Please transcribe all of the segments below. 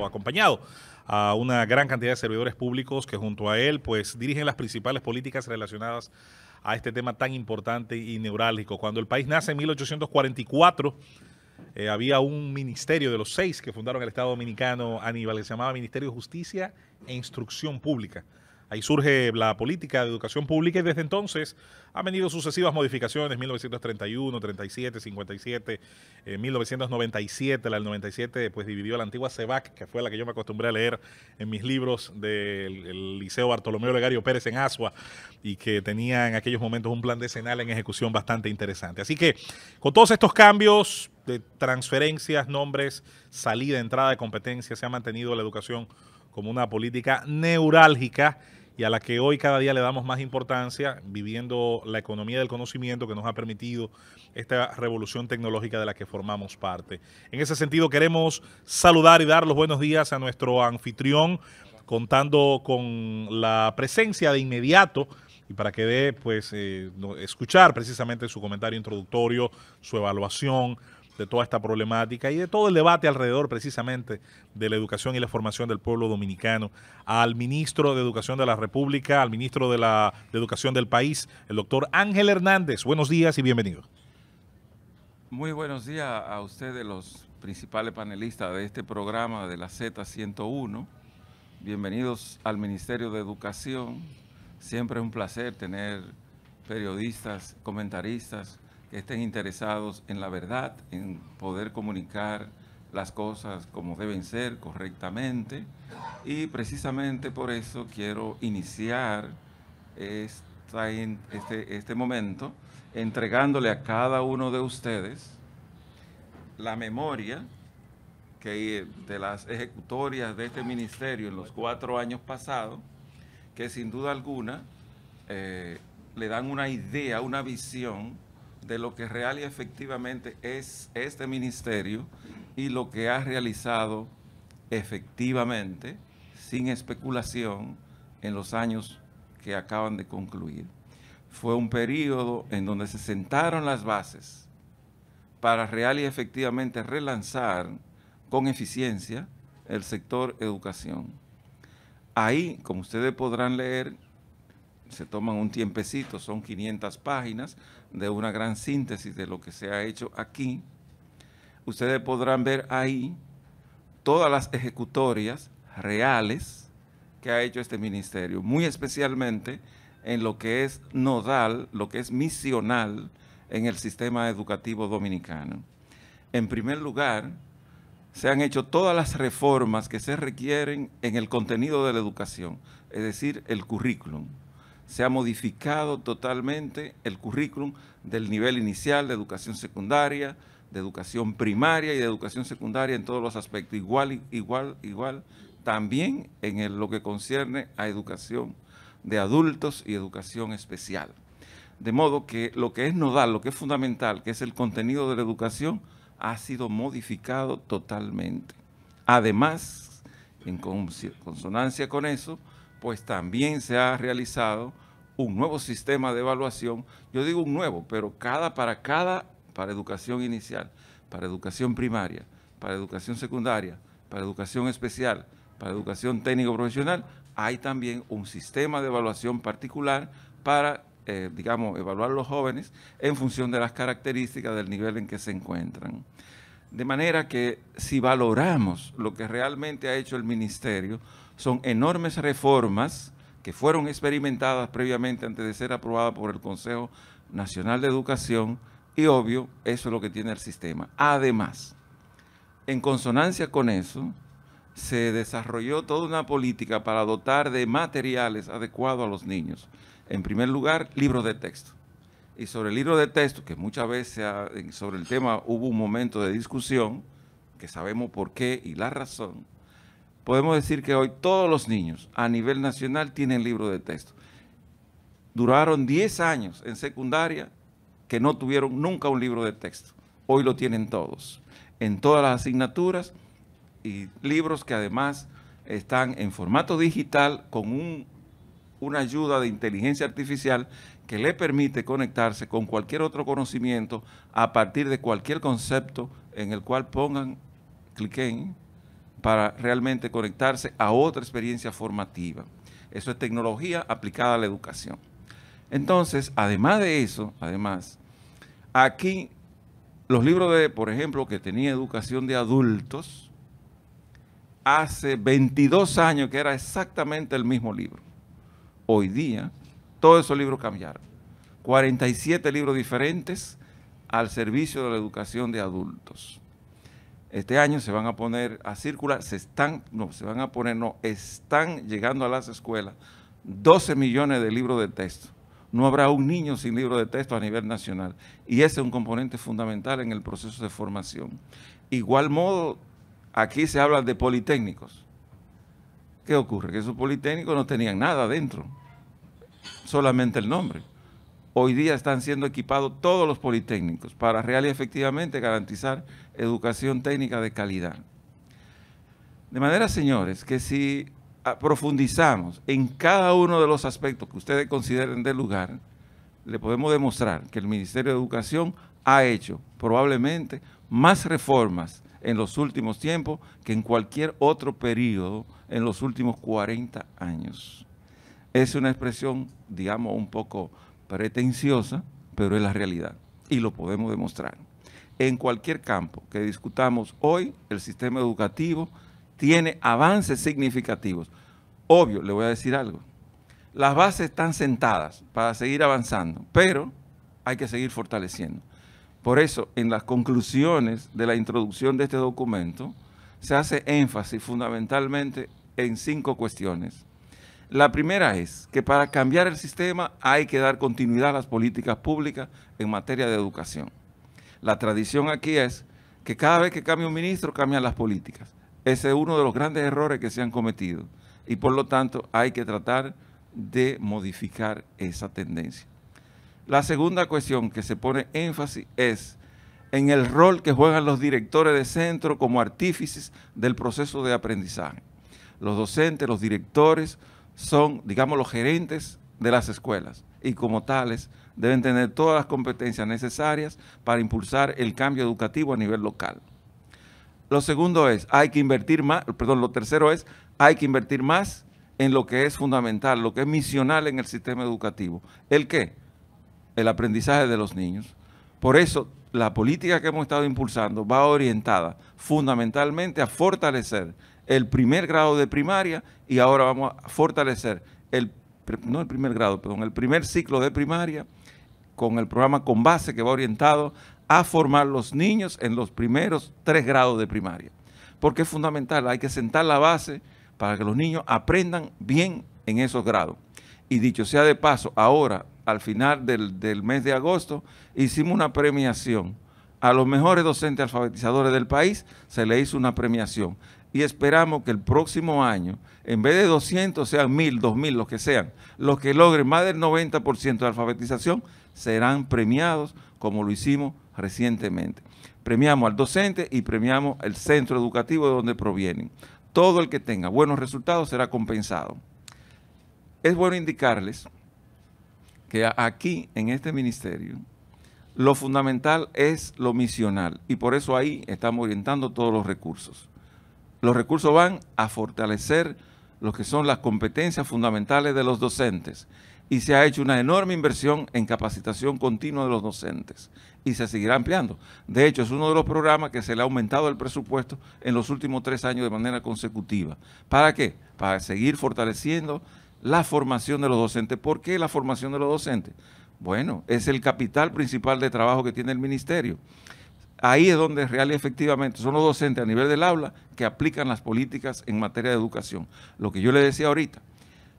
o acompañado a una gran cantidad de servidores públicos que junto a él pues dirigen las principales políticas relacionadas a este tema tan importante y neurálgico. Cuando el país nace en 1844, había un ministerio de los 6 que fundaron el Estado Dominicano, Aníbal, que se llamaba Ministerio de Justicia e Instrucción Pública. Ahí surge la política de educación pública y desde entonces han venido sucesivas modificaciones, 1931, 37, 57, 1997, la del 97 pues dividió la antigua CEVAC, que fue la que yo me acostumbré a leer en mis libros del Liceo Bartolomé Olegario Pérez en Asua y que tenía en aquellos momentos un plan decenal en ejecución bastante interesante. Así que con todos estos cambios de transferencias, nombres, salida, entrada de competencias, se ha mantenido la educación como una política neurálgica y a la que hoy cada día le damos más importancia, viviendo la economía del conocimiento que nos ha permitido esta revolución tecnológica de la que formamos parte. En ese sentido, queremos saludar y dar los buenos días a nuestro anfitrión, contando con la presencia de inmediato y para que dé, pues, escuchar precisamente su comentario introductorio, su evaluación de toda esta problemática y de todo el debate alrededor precisamente de la educación y la formación del pueblo dominicano, al ministro de Educación de la República, al ministro de Educación del país, el doctor Ángel Hernández. Buenos días y bienvenido. Muy buenos días a ustedes, los principales panelistas de este programa de la Z101. Bienvenidos al Ministerio de Educación. Siempre es un placer tener periodistas, comentaristas, que estén interesados en la verdad, en poder comunicar las cosas como deben ser correctamente. Y precisamente por eso quiero iniciar este momento entregándole a cada uno de ustedes la memoria de las ejecutorias de este ministerio en los 4 años pasados, que sin duda alguna le dan una idea, una visión de lo que real y efectivamente es este ministerio y lo que ha realizado efectivamente, sin especulación, en los años que acaban de concluir. Fue un periodo en donde se sentaron las bases para real y efectivamente relanzar con eficiencia el sector educación. Ahí, como ustedes podrán leer, se toman un tiempecito, son 500 páginas de una gran síntesis de lo que se ha hecho aquí. Ustedes podrán ver ahí todas las ejecutorias reales que ha hecho este ministerio, muy especialmente en lo que es nodal, lo que es misional en el sistema educativo dominicano. En primer lugar, se han hecho todas las reformas que se requieren en el contenido de la educación, es decir, el currículum. Se ha modificado totalmente el currículum del nivel inicial de educación secundaria, de educación primaria y de educación secundaria en todos los aspectos. Igual, también en lo que concierne a educación de adultos y educación especial. De modo que lo que es nodal, lo que es fundamental, que es el contenido de la educación, ha sido modificado totalmente. Además, en consonancia con eso, pues también se ha realizado un nuevo sistema de evaluación. Yo digo un nuevo, pero para educación inicial, para educación primaria, para educación secundaria, para educación especial, para educación técnico profesional, hay también un sistema de evaluación particular para, evaluar a los jóvenes en función de las características del nivel en que se encuentran. De manera que si valoramos lo que realmente ha hecho el ministerio, son enormes reformas que fueron experimentadas previamente antes de ser aprobadas por el Consejo Nacional de Educación y obvio, eso es lo que tiene el sistema. Además, en consonancia con eso, se desarrolló toda una política para dotar de materiales adecuados a los niños. En primer lugar, libros de texto. Y sobre el libro de texto, que muchas veces sobre el tema hubo un momento de discusión, que sabemos por qué y la razón, podemos decir que hoy todos los niños a nivel nacional tienen libro de texto. Duraron 10 años en secundaria que no tuvieron nunca un libro de texto. Hoy lo tienen todos, en todas las asignaturas y libros que además están en formato digital con una ayuda de inteligencia artificial que le permite conectarse con cualquier otro conocimiento a partir de cualquier concepto en el cual cliquen para realmente conectarse a otra experiencia formativa. Eso es tecnología aplicada a la educación. Entonces, además de eso, aquí los libros de, por ejemplo, que tenía educación de adultos, hace 22 años que era exactamente el mismo libro. Hoy día, todos esos libros cambiaron. 47 libros diferentes al servicio de la educación de adultos. Este año se van a poner a circular, están llegando a las escuelas 12 millones de libros de texto. No habrá un niño sin libro de texto a nivel nacional. Y ese es un componente fundamental en el proceso de formación. Igual modo, aquí se habla de politécnicos. ¿Qué ocurre? Que esos politécnicos no tenían nada dentro, solamente el nombre. Hoy día están siendo equipados todos los politécnicos para real y efectivamente garantizar educación técnica de calidad. De manera, señores, que si profundizamos en cada uno de los aspectos que ustedes consideren del lugar, le podemos demostrar que el Ministerio de Educación ha hecho probablemente más reformas en los últimos tiempos que en cualquier otro periodo en los últimos 40 años. Es una expresión, digamos, un poco pretenciosa, pero es la realidad y lo podemos demostrar. En cualquier campo que discutamos hoy, el sistema educativo tiene avances significativos. Obvio, le voy a decir algo. Las bases están sentadas para seguir avanzando, pero hay que seguir fortaleciendo. Por eso, en las conclusiones de la introducción de este documento, se hace énfasis fundamentalmente en 5 cuestiones. La primera es que para cambiar el sistema hay que dar continuidad a las políticas públicas en materia de educación. La tradición aquí es que cada vez que cambia un ministro, cambian las políticas. Ese es uno de los grandes errores que se han cometido y por lo tanto hay que tratar de modificar esa tendencia. La segunda cuestión que se pone énfasis es en el rol que juegan los directores de centro como artífices del proceso de aprendizaje. Los docentes, los directores son, digamos, los gerentes de las escuelas y como tales deben tener todas las competencias necesarias para impulsar el cambio educativo a nivel local. Lo segundo es, lo tercero es, hay que invertir más en lo que es fundamental, lo que es misional en el sistema educativo. ¿El qué? El aprendizaje de los niños. Por eso, la política que hemos estado impulsando va orientada fundamentalmente a fortalecer el primer grado de primaria y ahora vamos a fortalecer el primer ciclo de primaria con el programa Con Base que va orientado a formar los niños en los primeros 3 grados de primaria. Porque es fundamental, hay que sentar la base para que los niños aprendan bien en esos grados. Y dicho sea de paso, ahora, al final del mes de agosto, hicimos una premiación. A los mejores docentes alfabetizadores del país se le hizo una premiación. Y esperamos que el próximo año, en vez de 200, sean 1000, 2000, los que sean. Los que logren más del 90% de alfabetización serán premiados como lo hicimos recientemente. Premiamos al docente y premiamos el centro educativo de donde provienen. Todo el que tenga buenos resultados será compensado. Es bueno indicarles que aquí, en este ministerio, lo fundamental es lo misional y por eso ahí estamos orientando todos los recursos. Los recursos van a fortalecer lo que son las competencias fundamentales de los docentes y se ha hecho una enorme inversión en capacitación continua de los docentes y se seguirá ampliando. De hecho, es uno de los programas que se le ha aumentado el presupuesto en los últimos 3 años de manera consecutiva. ¿Para qué? Para seguir fortaleciendo la formación de los docentes. ¿Por qué la formación de los docentes? Bueno, es el capital principal de trabajo que tiene el ministerio. Ahí es donde real y efectivamente son los docentes a nivel del aula que aplican las políticas en materia de educación. Lo que yo le decía ahorita,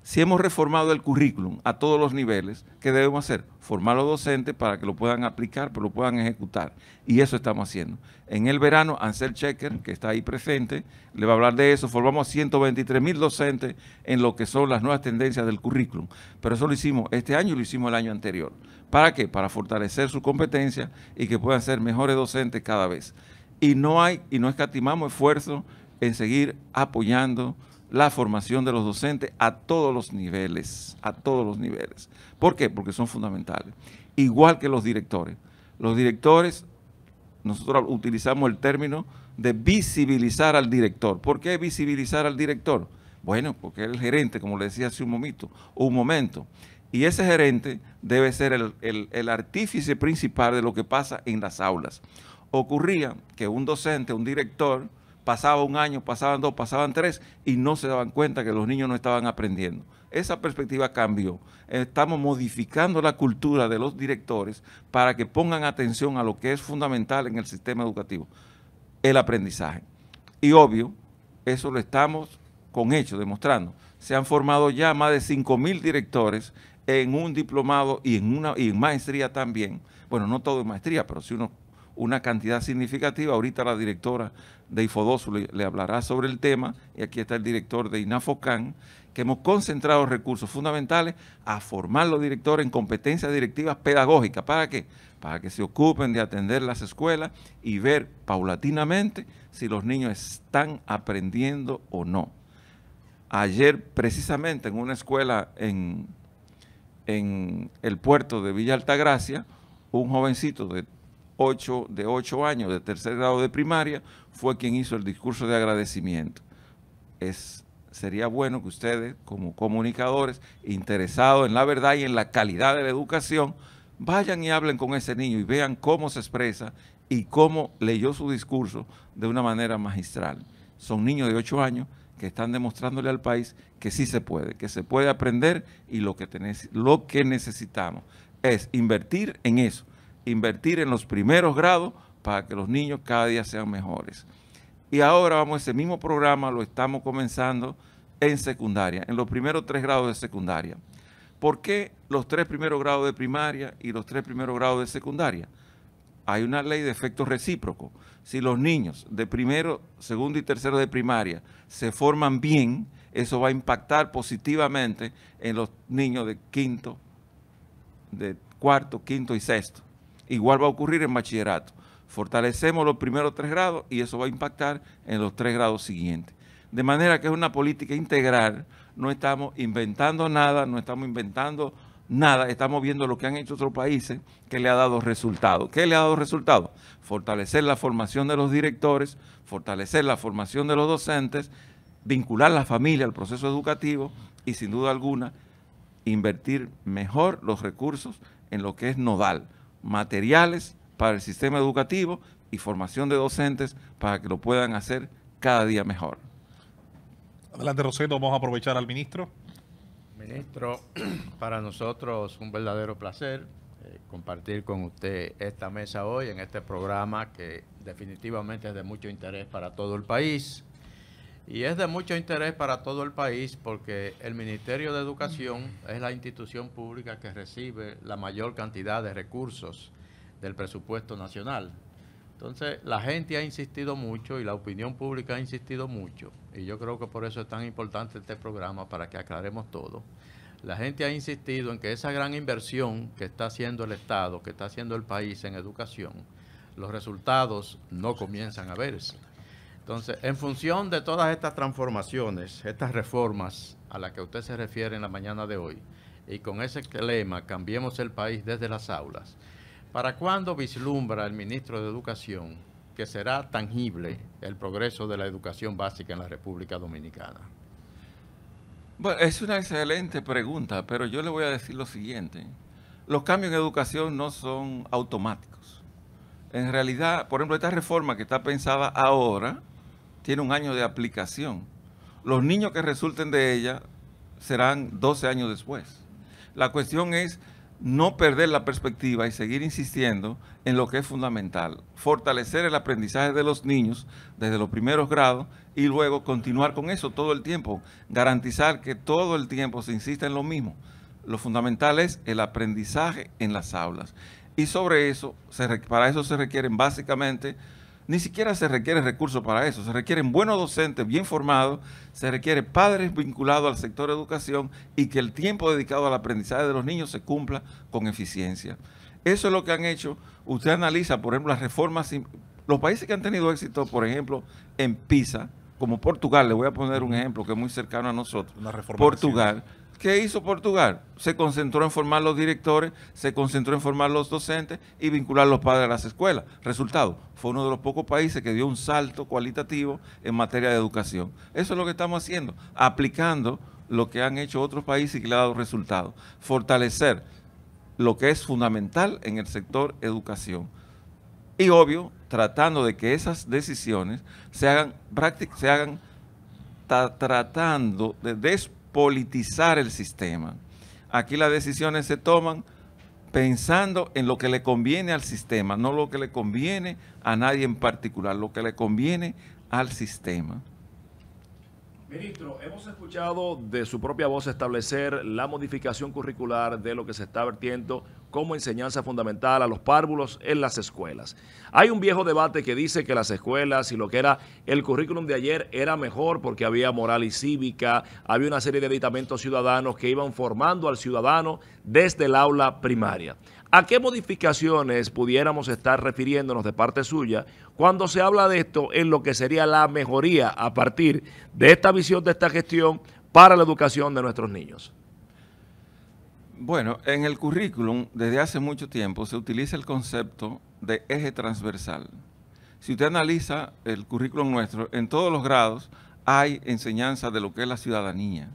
si hemos reformado el currículum a todos los niveles, ¿qué debemos hacer? Formar a los docentes para que lo puedan aplicar, pero lo puedan ejecutar. Y eso estamos haciendo. En el verano, Ansel Checker, que está ahí presente, le va a hablar de eso. Formamos 123,000 docentes en lo que son las nuevas tendencias del currículum. Pero eso lo hicimos este año y lo hicimos el año anterior. ¿Para qué? Para fortalecer su competencia y que puedan ser mejores docentes cada vez. Y no escatimamos esfuerzo en seguir apoyando la formación de los docentes a todos los niveles, ¿Por qué? Porque son fundamentales. Igual que los directores. Los directores nosotros utilizamos el término de visibilizar al director. ¿Por qué visibilizar al director? Bueno, porque es el gerente, como le decía hace un momento. Y ese gerente debe ser el artífice principal de lo que pasa en las aulas. Ocurría que un docente, un director, pasaba un año, pasaban 2, pasaban 3 y no se daban cuenta que los niños no estaban aprendiendo. Esa perspectiva cambió. Estamos modificando la cultura de los directores para que pongan atención a lo que es fundamental en el sistema educativo, el aprendizaje. Y obvio, eso lo estamos con hechos demostrando. Se han formado ya más de 5.000 directores en un diplomado y en maestría también. Bueno, no todo en maestría, pero sí una cantidad significativa. Ahorita la directora de IFODOSU le hablará sobre el tema, y aquí está el director de INAFOCAN, que hemos concentrado recursos fundamentales a formar los directores en competencias directivas pedagógicas. ¿Para qué? Para que se ocupen de atender las escuelas y ver paulatinamente si los niños están aprendiendo o no. Ayer, precisamente, en una escuela en el puerto de Villa Altagracia, un jovencito de 8 años, de tercer grado de primaria, fue quien hizo el discurso de agradecimiento. Sería bueno que ustedes, como comunicadores, interesados en la verdad y en la calidad de la educación, vayan y hablen con ese niño y vean cómo se expresa y cómo leyó su discurso de una manera magistral. Son niños de 8 años que están demostrándole al país que sí se puede aprender, y lo que necesitamos es invertir en eso, invertir en los primeros grados para que los niños cada día sean mejores. Y ahora ese mismo programa lo estamos comenzando en secundaria, en los primeros 3 grados de secundaria. ¿Por qué los 3 primeros grados de primaria y los 3 primeros grados de secundaria? Hay una ley de efectos recíprocos. Si los niños de primero, segundo y tercero de primaria se forman bien, eso va a impactar positivamente en los niños de quinto, de cuarto, quinto y sexto. Igual va a ocurrir en bachillerato. Fortalecemos los primeros 3 grados y eso va a impactar en los 3 grados siguientes. De manera que es una política integral, no estamos inventando nada, estamos viendo lo que han hecho otros países que le ha dado resultados. ¿Qué le ha dado resultados? Fortalecer la formación de los directores, fortalecer la formación de los docentes, vincular la familia al proceso educativo y, sin duda alguna, invertir mejor los recursos en lo que es nodal, materiales para el sistema educativo y formación de docentes para que lo puedan hacer cada día mejor. Adelante, Rosendo, vamos a aprovechar al ministro. Ministro, para nosotros un verdadero placer compartir con usted esta mesa hoy en este programa que definitivamente es de mucho interés para todo el país. Y es de mucho interés para todo el país porque el Ministerio de Educación es la institución pública que recibe la mayor cantidad de recursos del presupuesto nacional. Entonces, la gente ha insistido mucho y la opinión pública ha insistido mucho, y yo creo que por eso es tan importante este programa, para que aclaremos todo. La gente ha insistido en que esa gran inversión que está haciendo el Estado, que está haciendo el país en educación, los resultados no comienzan a verse. Entonces, en función de todas estas transformaciones, estas reformas a las que usted se refiere en la mañana de hoy, y con ese lema, cambiemos el país desde las aulas, ¿para cuándo vislumbra el ministro de Educación que será tangible el progreso de la educación básica en la República Dominicana? Bueno, es una excelente pregunta, pero yo le voy a decir lo siguiente. Los cambios en educación no son automáticos. En realidad, por ejemplo, esta reforma que está pensada ahora tiene 1 año de aplicación. Los niños que resulten de ella serán 12 años después. La cuestión es no perder la perspectiva y seguir insistiendo en lo que es fundamental, fortalecer el aprendizaje de los niños desde los primeros grados y luego continuar con eso todo el tiempo, garantizar que todo el tiempo se insista en lo mismo. Lo fundamental es el aprendizaje en las aulas, y sobre eso, para eso se requieren básicamente, ni siquiera se requieren recursos para eso, se requieren buenos docentes bien formados, se requiere padres vinculados al sector de educación y que el tiempo dedicado al aprendizaje de los niños se cumpla con eficiencia. Eso es lo que han hecho. Usted analiza, por ejemplo, las reformas, los países que han tenido éxito, por ejemplo, en PISA, como Portugal, le voy a poner un ejemplo que es muy cercano a nosotros. Una reforma Portugal, ¿Qué hizo Portugal? Se concentró en formar los directores, se concentró en formar los docentes y vincular a los padres a las escuelas. Resultado, fue uno de los pocos países que dio un salto cualitativo en materia de educación. Eso es lo que estamos haciendo, aplicando lo que han hecho otros países y que le ha dado resultados. Fortalecer lo que es fundamental en el sector educación. Y obvio, tratando de que esas decisiones se hagan tratando de despolitizar el sistema. Aquí las decisiones se toman pensando en lo que le conviene al sistema, no lo que le conviene a nadie en particular, lo que le conviene al sistema. Ministro, hemos escuchado de su propia voz establecer la modificación curricular de lo que se está vertiendo como enseñanza fundamental a los párvulos en las escuelas. Hay un viejo debate que dice que las escuelas y lo que era el currículum de ayer era mejor porque había moral y cívica, había una serie de aditamentos ciudadanos que iban formando al ciudadano desde el aula primaria. ¿A qué modificaciones pudiéramos estar refiriéndonos de parte suya cuando se habla de esto en lo que sería la mejoría a partir de esta visión de esta gestión para la educación de nuestros niños? Bueno, en el currículum desde hace mucho tiempo se utiliza el concepto de eje transversal. Si usted analiza el currículum nuestro, en todos los grados hay enseñanza de lo que es la ciudadanía.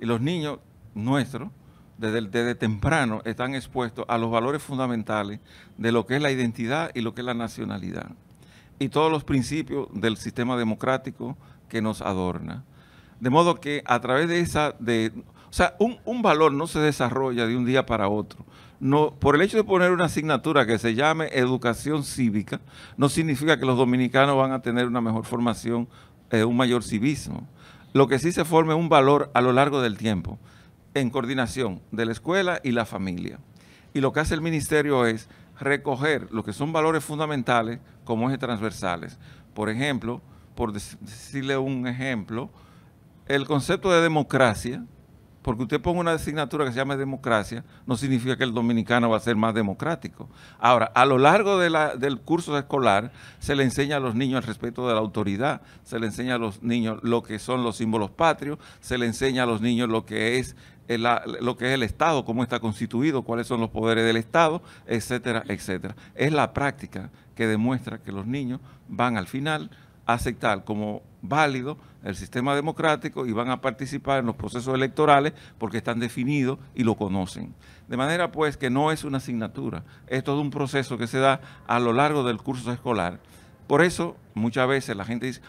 Y los niños nuestros, desde temprano, están expuestos a los valores fundamentales de lo que es la identidad y lo que es la nacionalidad. Y todos los principios del sistema democrático que nos adorna. De modo que a través de un valor no se desarrolla de un día para otro. No, por el hecho de poner una asignatura que se llame educación cívica, no significa que los dominicanos van a tener una mejor formación, un mayor civismo. Lo que sí se forma es un valor a lo largo del tiempo, en coordinación de la escuela y la familia. Y lo que hace el ministerio es recoger lo que son valores fundamentales como ejes transversales. Por ejemplo, por decirle un ejemplo, el concepto de democracia, porque usted ponga una asignatura que se llama democracia, no significa que el dominicano va a ser más democrático. Ahora, a lo largo del curso escolar, se le enseña a los niños el respeto de la autoridad, se le enseña a los niños lo que son los símbolos patrios, se le enseña a los niños lo que es el Estado, cómo está constituido, cuáles son los poderes del Estado, etcétera, etcétera. Es la práctica que demuestra que los niños van al final a aceptar como válido el sistema democrático y van a participar en los procesos electorales porque están definidos y lo conocen. De manera pues que no es una asignatura, es todo un proceso que se da a lo largo del curso escolar. Por eso muchas veces la gente dice,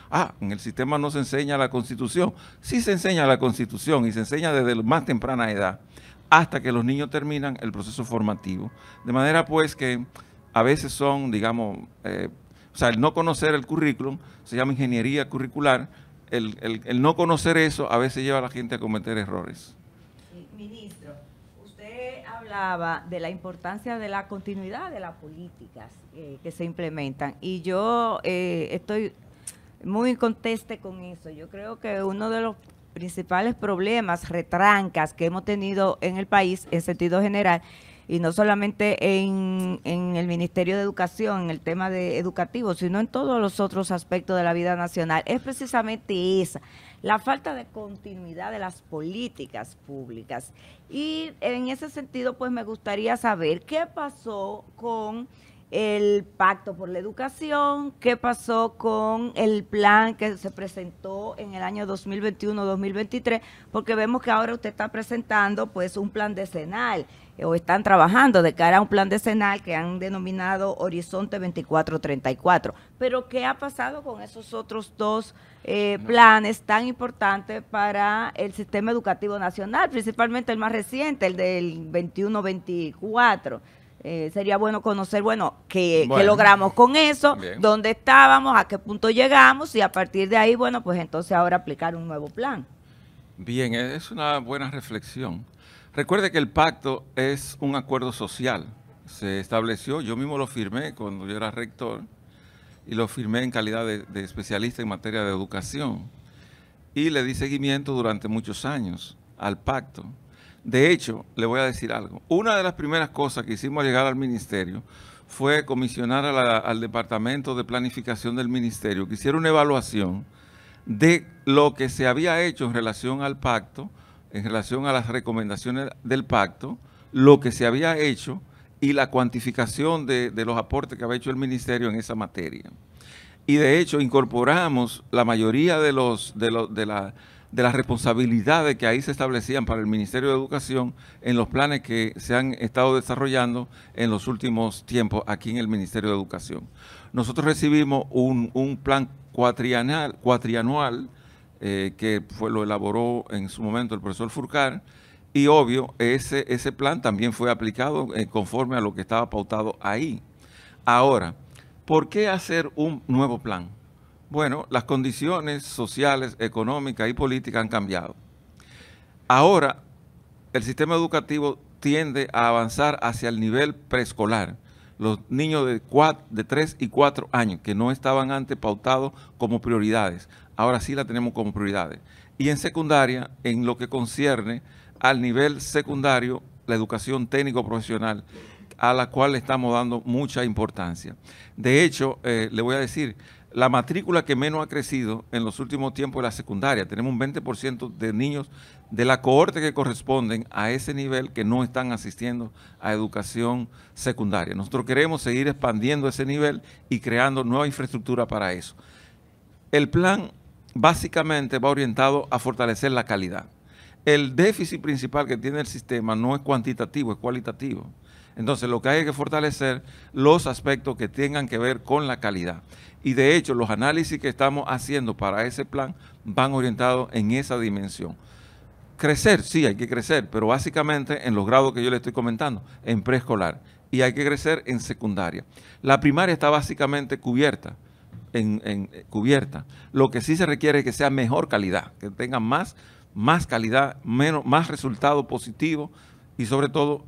en el sistema no se enseña la Constitución. Sí se enseña la Constitución y se enseña desde la más temprana edad hasta que los niños terminan el proceso formativo. De manera pues que a veces son, digamos, el no conocer el currículum se llama ingeniería curricular. El no conocer eso a veces lleva a la gente a cometer errores. Ministro, usted hablaba de la importancia de la continuidad de las políticas que se implementan y yo estoy muy conteste con eso. Yo creo que uno de los principales problemas, retrancas que hemos tenido en el país en sentido general, y no solamente en el Ministerio de Educación, en el tema educativo, sino en todos los otros aspectos de la vida nacional, es precisamente esa, la falta de continuidad de las políticas públicas. Y en ese sentido, pues me gustaría saber qué pasó con el Pacto por la Educación, qué pasó con el plan que se presentó en el año 2021-2023, porque vemos que ahora usted está presentando pues un plan decenal, o están trabajando de cara a un plan decenal que han denominado Horizonte 2434. Pero ¿qué ha pasado con esos otros dos planes tan importantes para el sistema educativo nacional, principalmente el más reciente, el del 21-24? Sería bueno conocer, qué logramos con eso, bien, dónde estábamos, a qué punto llegamos y a partir de ahí, pues entonces ahora aplicar un nuevo plan. Bien, es una buena reflexión. Recuerde que el pacto es un acuerdo social. Se estableció, yo mismo lo firmé cuando yo era rector y lo firmé en calidad de especialista en materia de educación y le di seguimiento durante muchos años al pacto. De hecho, le voy a decir algo. Una de las primeras cosas que hicimos al llegar al ministerio fue comisionar al Departamento de Planificación del Ministerio que hiciera una evaluación de lo que se había hecho en relación al pacto en relación a las recomendaciones del pacto, lo que se había hecho y la cuantificación de los aportes que había hecho el ministerio en esa materia. Y de hecho incorporamos la mayoría de las responsabilidades que ahí se establecían para el Ministerio de Educación en los planes que se han estado desarrollando en los últimos tiempos aquí en el Ministerio de Educación. Nosotros recibimos un plan cuatrianual que lo elaboró en su momento el profesor Furcar, y obvio, ese plan también fue aplicado conforme a lo que estaba pautado ahí. Ahora, ¿por qué hacer un nuevo plan? Bueno, las condiciones sociales, económicas y políticas han cambiado. Ahora, el sistema educativo tiende a avanzar hacia el nivel preescolar. Los niños de 3 y 4 años, que no estaban antes pautados como prioridades, ahora sí la tenemos como prioridades. Y en secundaria, en lo que concierne al nivel secundario, la educación técnico-profesional, a la cual le estamos dando mucha importancia. De hecho, le voy a decir, la matrícula que menos ha crecido en los últimos tiempos es la secundaria. Tenemos un 20% de niños de la cohorte que corresponden a ese nivel que no están asistiendo a educación secundaria. Nosotros queremos seguir expandiendo ese nivel y creando nueva infraestructura para eso. El plan básicamente va orientado a fortalecer la calidad. El déficit principal que tiene el sistema no es cuantitativo, es cualitativo. Entonces, lo que hay que fortalecer los aspectos que tengan que ver con la calidad. Y de hecho, los análisis que estamos haciendo para ese plan van orientados en esa dimensión. Crecer, sí, hay que crecer, pero básicamente en los grados que yo le estoy comentando, en preescolar. Y hay que crecer en secundaria. La primaria está básicamente cubierta. Cubierta. Lo que sí se requiere es que sea mejor calidad, que tenga más calidad, más resultado positivo y sobre todo,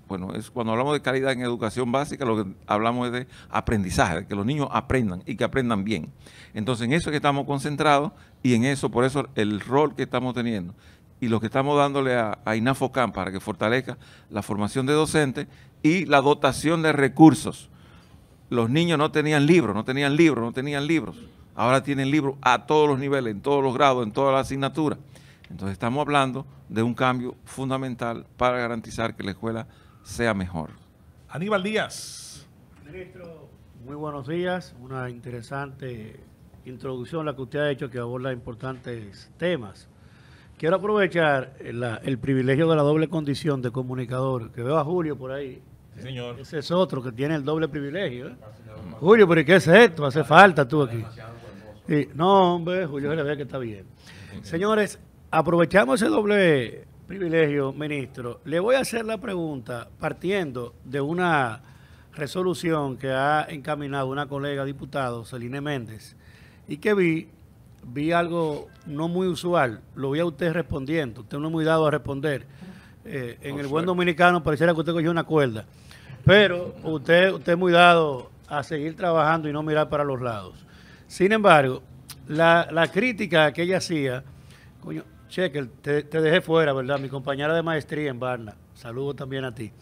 bueno, cuando hablamos de calidad en educación básica, lo que hablamos es de aprendizaje, de que los niños aprendan y que aprendan bien. Entonces, en eso es que estamos concentrados y en eso, por eso el rol que estamos teniendo y lo que estamos dándole a INAFOCAM para que fortalezca la formación de docentes y la dotación de recursos. Los niños no tenían libros. Ahora tienen libros a todos los niveles, en todos los grados, en todas las asignaturas. Entonces estamos hablando de un cambio fundamental para garantizar que la escuela sea mejor. Aníbal Díaz. Ministro, muy buenos días. Una interesante introducción la que usted ha hecho que aborda importantes temas. Quiero aprovechar el privilegio de la doble condición de comunicador, que veo a Julio por ahí. Sí, señor. Ese es otro que tiene el doble privilegio. Julio, ¿pero qué es esto? Hace falta tú aquí. Sí, no, hombre, Julio, le ve que está bien. Señores, aprovechamos ese doble privilegio, ministro. Le voy a hacer la pregunta partiendo de una resolución que ha encaminado una colega diputada, Celine Méndez, y que vi algo no muy usual. Lo vi a usted respondiendo. Usted no es muy dado a responder. En el buen dominicano pareciera que usted cogió una cuerda. Pero usted es muy dado a seguir trabajando y no mirar para los lados. Sin embargo, la crítica que ella hacía, coño, Cheque, te dejé fuera, ¿verdad? Mi compañera de maestría en Barna. Saludo también a ti.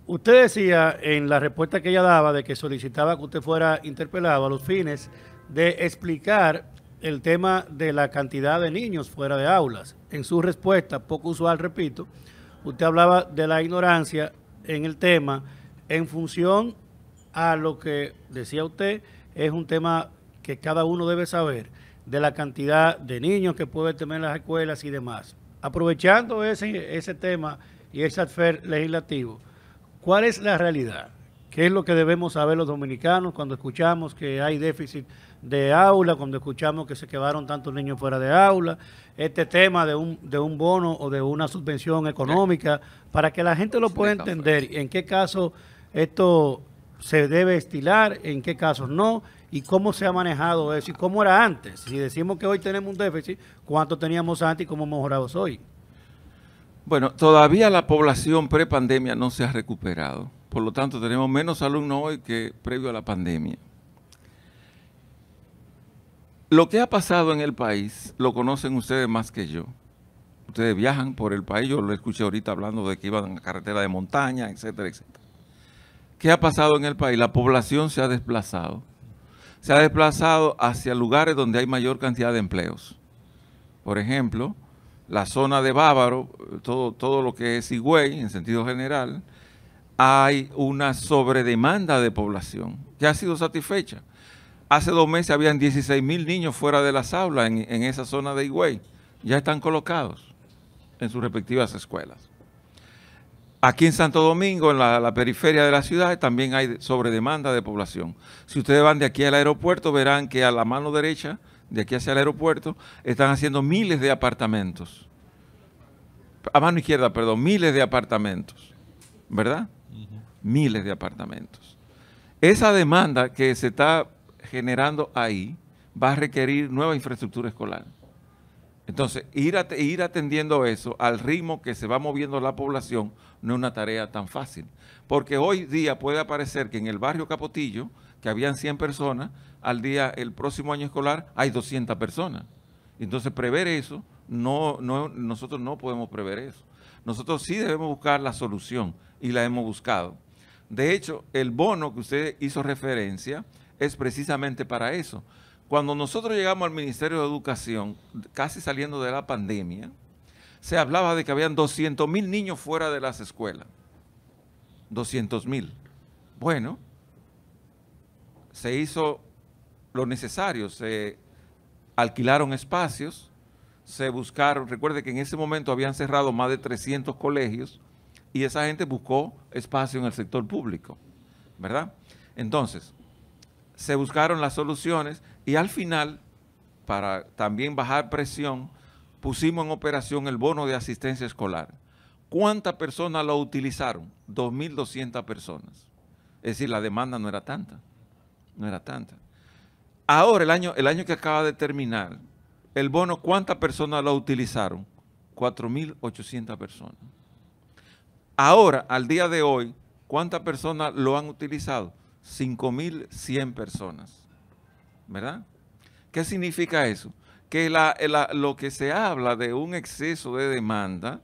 Usted decía en la respuesta que ella daba de que solicitaba que usted fuera interpelado a los fines de explicar el tema de la cantidad de niños fuera de aulas. En su respuesta, poco usual, repito, usted hablaba de la ignorancia en el tema en función a lo que decía usted, es un tema que cada uno debe saber, de la cantidad de niños que puede tener las escuelas y demás. Aprovechando ese tema y ese adfer legislativo, ¿cuál es la realidad? ¿Qué es lo que debemos saber los dominicanos cuando escuchamos que hay déficit de aula, cuando escuchamos que se quedaron tantos niños fuera de aula? Este tema de un bono o de una subvención económica, para que la gente lo pueda entender, en qué caso esto se debe estilar, en qué casos no, y cómo se ha manejado eso y cómo era antes. Si decimos que hoy tenemos un déficit, ¿cuánto teníamos antes y cómo mejoramos hoy? Bueno, todavía la población prepandemia no se ha recuperado. Por lo tanto, tenemos menos alumnos hoy que previo a la pandemia. Lo que ha pasado en el país lo conocen ustedes más que yo. Ustedes viajan por el país, yo lo escuché ahorita hablando de que iban a carretera de montaña, etcétera, etcétera. ¿Qué ha pasado en el país? La población se ha desplazado. Se ha desplazado hacia lugares donde hay mayor cantidad de empleos. Por ejemplo, la zona de Bávaro, todo lo que es Higüey, en sentido general, hay una sobredemanda de población que ha sido satisfecha. Hace 2 meses habían 16,000 niños fuera de las aulas en esa zona de Higüey. Ya están colocados en sus respectivas escuelas. Aquí en Santo Domingo, en la periferia de la ciudad, también hay sobredemanda de población. Si ustedes van de aquí al aeropuerto, verán que a la mano derecha, de aquí hacia el aeropuerto, están haciendo miles de apartamentos. A mano izquierda, perdón, miles de apartamentos. ¿Verdad? Miles de apartamentos. Esa demanda que se está generando ahí va a requerir nueva infraestructura escolar. Entonces, ir atendiendo eso al ritmo que se va moviendo la población no es una tarea tan fácil. Porque hoy día puede aparecer que en el barrio Capotillo, que habían 100 personas, el próximo año escolar hay 200 personas. Entonces, prever eso, nosotros no podemos prever eso. Nosotros sí debemos buscar la solución y la hemos buscado. De hecho, el bono que usted hizo referencia es precisamente para eso. Cuando nosotros llegamos al Ministerio de Educación, casi saliendo de la pandemia, se hablaba de que habían 200,000 niños fuera de las escuelas. 200,000. Bueno, se hizo lo necesario, se alquilaron espacios, se buscaron, recuerde que en ese momento habían cerrado más de 300 colegios y esa gente buscó espacio en el sector público, ¿verdad? Entonces, se buscaron las soluciones y al final, para también bajar presión, pusimos en operación el bono de asistencia escolar. ¿Cuántas personas lo utilizaron? 2,200 personas. Es decir, la demanda no era tanta. No era tanta. Ahora, el año que acaba de terminar, el bono, ¿cuántas personas lo utilizaron? 4,800 personas. Ahora, al día de hoy, ¿cuántas personas lo han utilizado? 5,100 personas. ¿Verdad? ¿Qué significa eso? Que lo que se habla de un exceso de demanda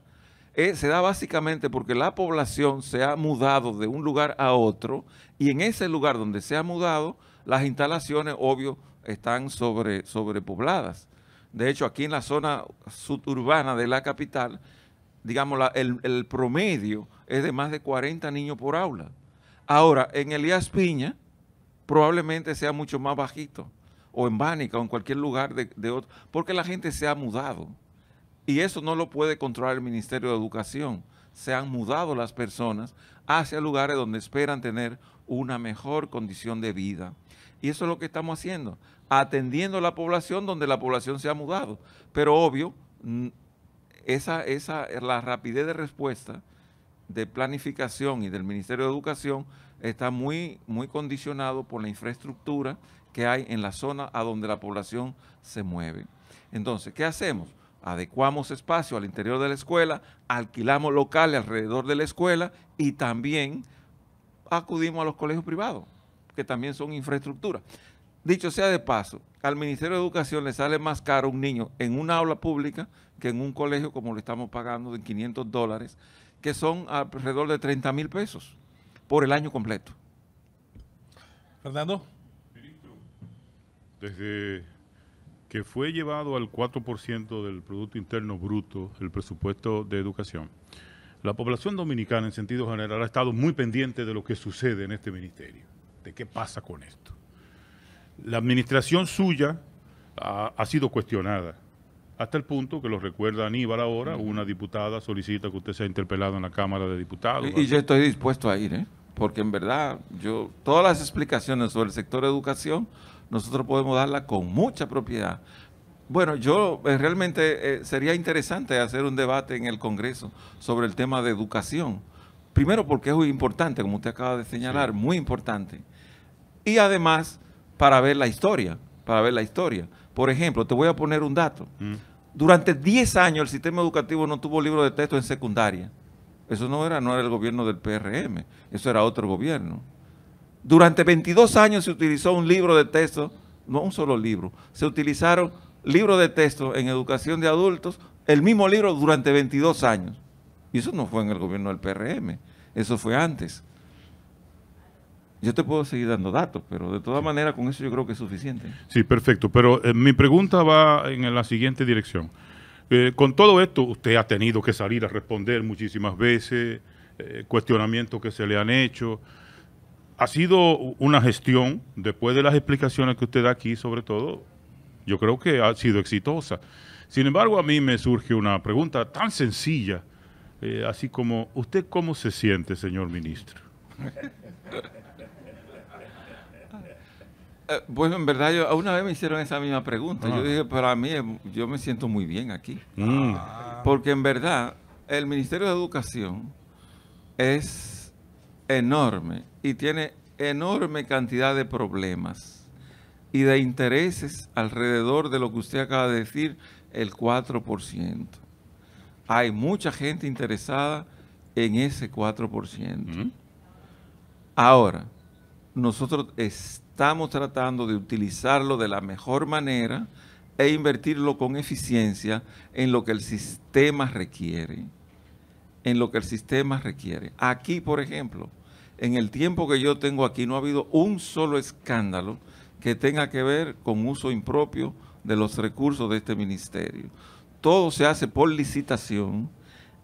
se da básicamente porque la población se ha mudado de un lugar a otro y en ese lugar donde se ha mudado, las instalaciones, obvio, están sobrepobladas. De hecho, aquí en la zona suburbana de la capital, digamos, el promedio es de más de 40 niños por aula. Ahora, en Elías Piña, probablemente sea mucho más bajito, o en Bánica, o en cualquier lugar de otro, porque la gente se ha mudado. Y eso no lo puede controlar el Ministerio de Educación. Se han mudado las personas hacia lugares donde esperan tener una mejor condición de vida. Y eso es lo que estamos haciendo, atendiendo a la población donde la población se ha mudado. Pero obvio, la rapidez de respuesta de planificación y del Ministerio de Educación está muy condicionado por la infraestructura que hay en la zona a donde la población se mueve. Entonces, ¿qué hacemos? Adecuamos espacio al interior de la escuela, alquilamos locales alrededor de la escuela y también acudimos a los colegios privados, que también son infraestructura. Dicho sea de paso, al Ministerio de Educación le sale más caro un niño en una aula pública que en un colegio como lo estamos pagando de $500, que son alrededor de 30,000 pesos por el año completo. Fernando. Desde que fue llevado al 4% del Producto Interno Bruto, el presupuesto de educación, la población dominicana en sentido general ha estado muy pendiente de lo que sucede en este ministerio, de qué pasa con esto. La administración suya ha sido cuestionada, hasta el punto que lo recuerda Aníbal ahora, una diputada solicita que usted sea interpelado en la Cámara de Diputados. Y yo estoy dispuesto a ir, porque en verdad, todas las explicaciones sobre el sector de educación, nosotros podemos darlas con mucha propiedad. Bueno, realmente sería interesante hacer un debate en el Congreso sobre el tema de educación. Primero porque es muy importante, como usted acaba de señalar, muy importante. Y además, para ver la historia, Por ejemplo, te voy a poner un dato. Durante 10 años el sistema educativo no tuvo libro de texto en secundaria. Eso no era el gobierno del PRM, eso era otro gobierno. Durante 22 años se utilizó un libro de texto, no un solo libro, se utilizaron libros de texto en educación de adultos, el mismo libro durante 22 años. Y eso no fue en el gobierno del PRM, eso fue antes. Yo te puedo seguir dando datos, pero de todas maneras con eso yo creo que es suficiente. Sí, perfecto, pero mi pregunta va en la siguiente dirección. Con todo esto, usted ha tenido que salir a responder muchísimas veces, cuestionamientos que se le han hecho. Ha sido una gestión, después de las explicaciones que usted da aquí, sobre todo, yo creo que ha sido exitosa. Sin embargo, a mí me surge una pregunta tan sencilla, así como, ¿usted cómo se siente, señor ministro? Bueno, en verdad, una vez me hicieron esa misma pregunta. Yo dije, para mí, yo me siento muy bien aquí. Porque en verdad, el Ministerio de Educación es enorme y tiene enorme cantidad de problemas y de intereses alrededor de lo que usted acaba de decir, el 4%. Hay mucha gente interesada en ese 4%. Ahora, nosotros estamos tratando de utilizarlo de la mejor manera e invertirlo con eficiencia en lo que el sistema requiere. En lo que el sistema requiere. Aquí, por ejemplo, en el tiempo que yo tengo aquí, no ha habido un solo escándalo que tenga que ver con uso impropio de los recursos de este ministerio. Todo se hace por licitación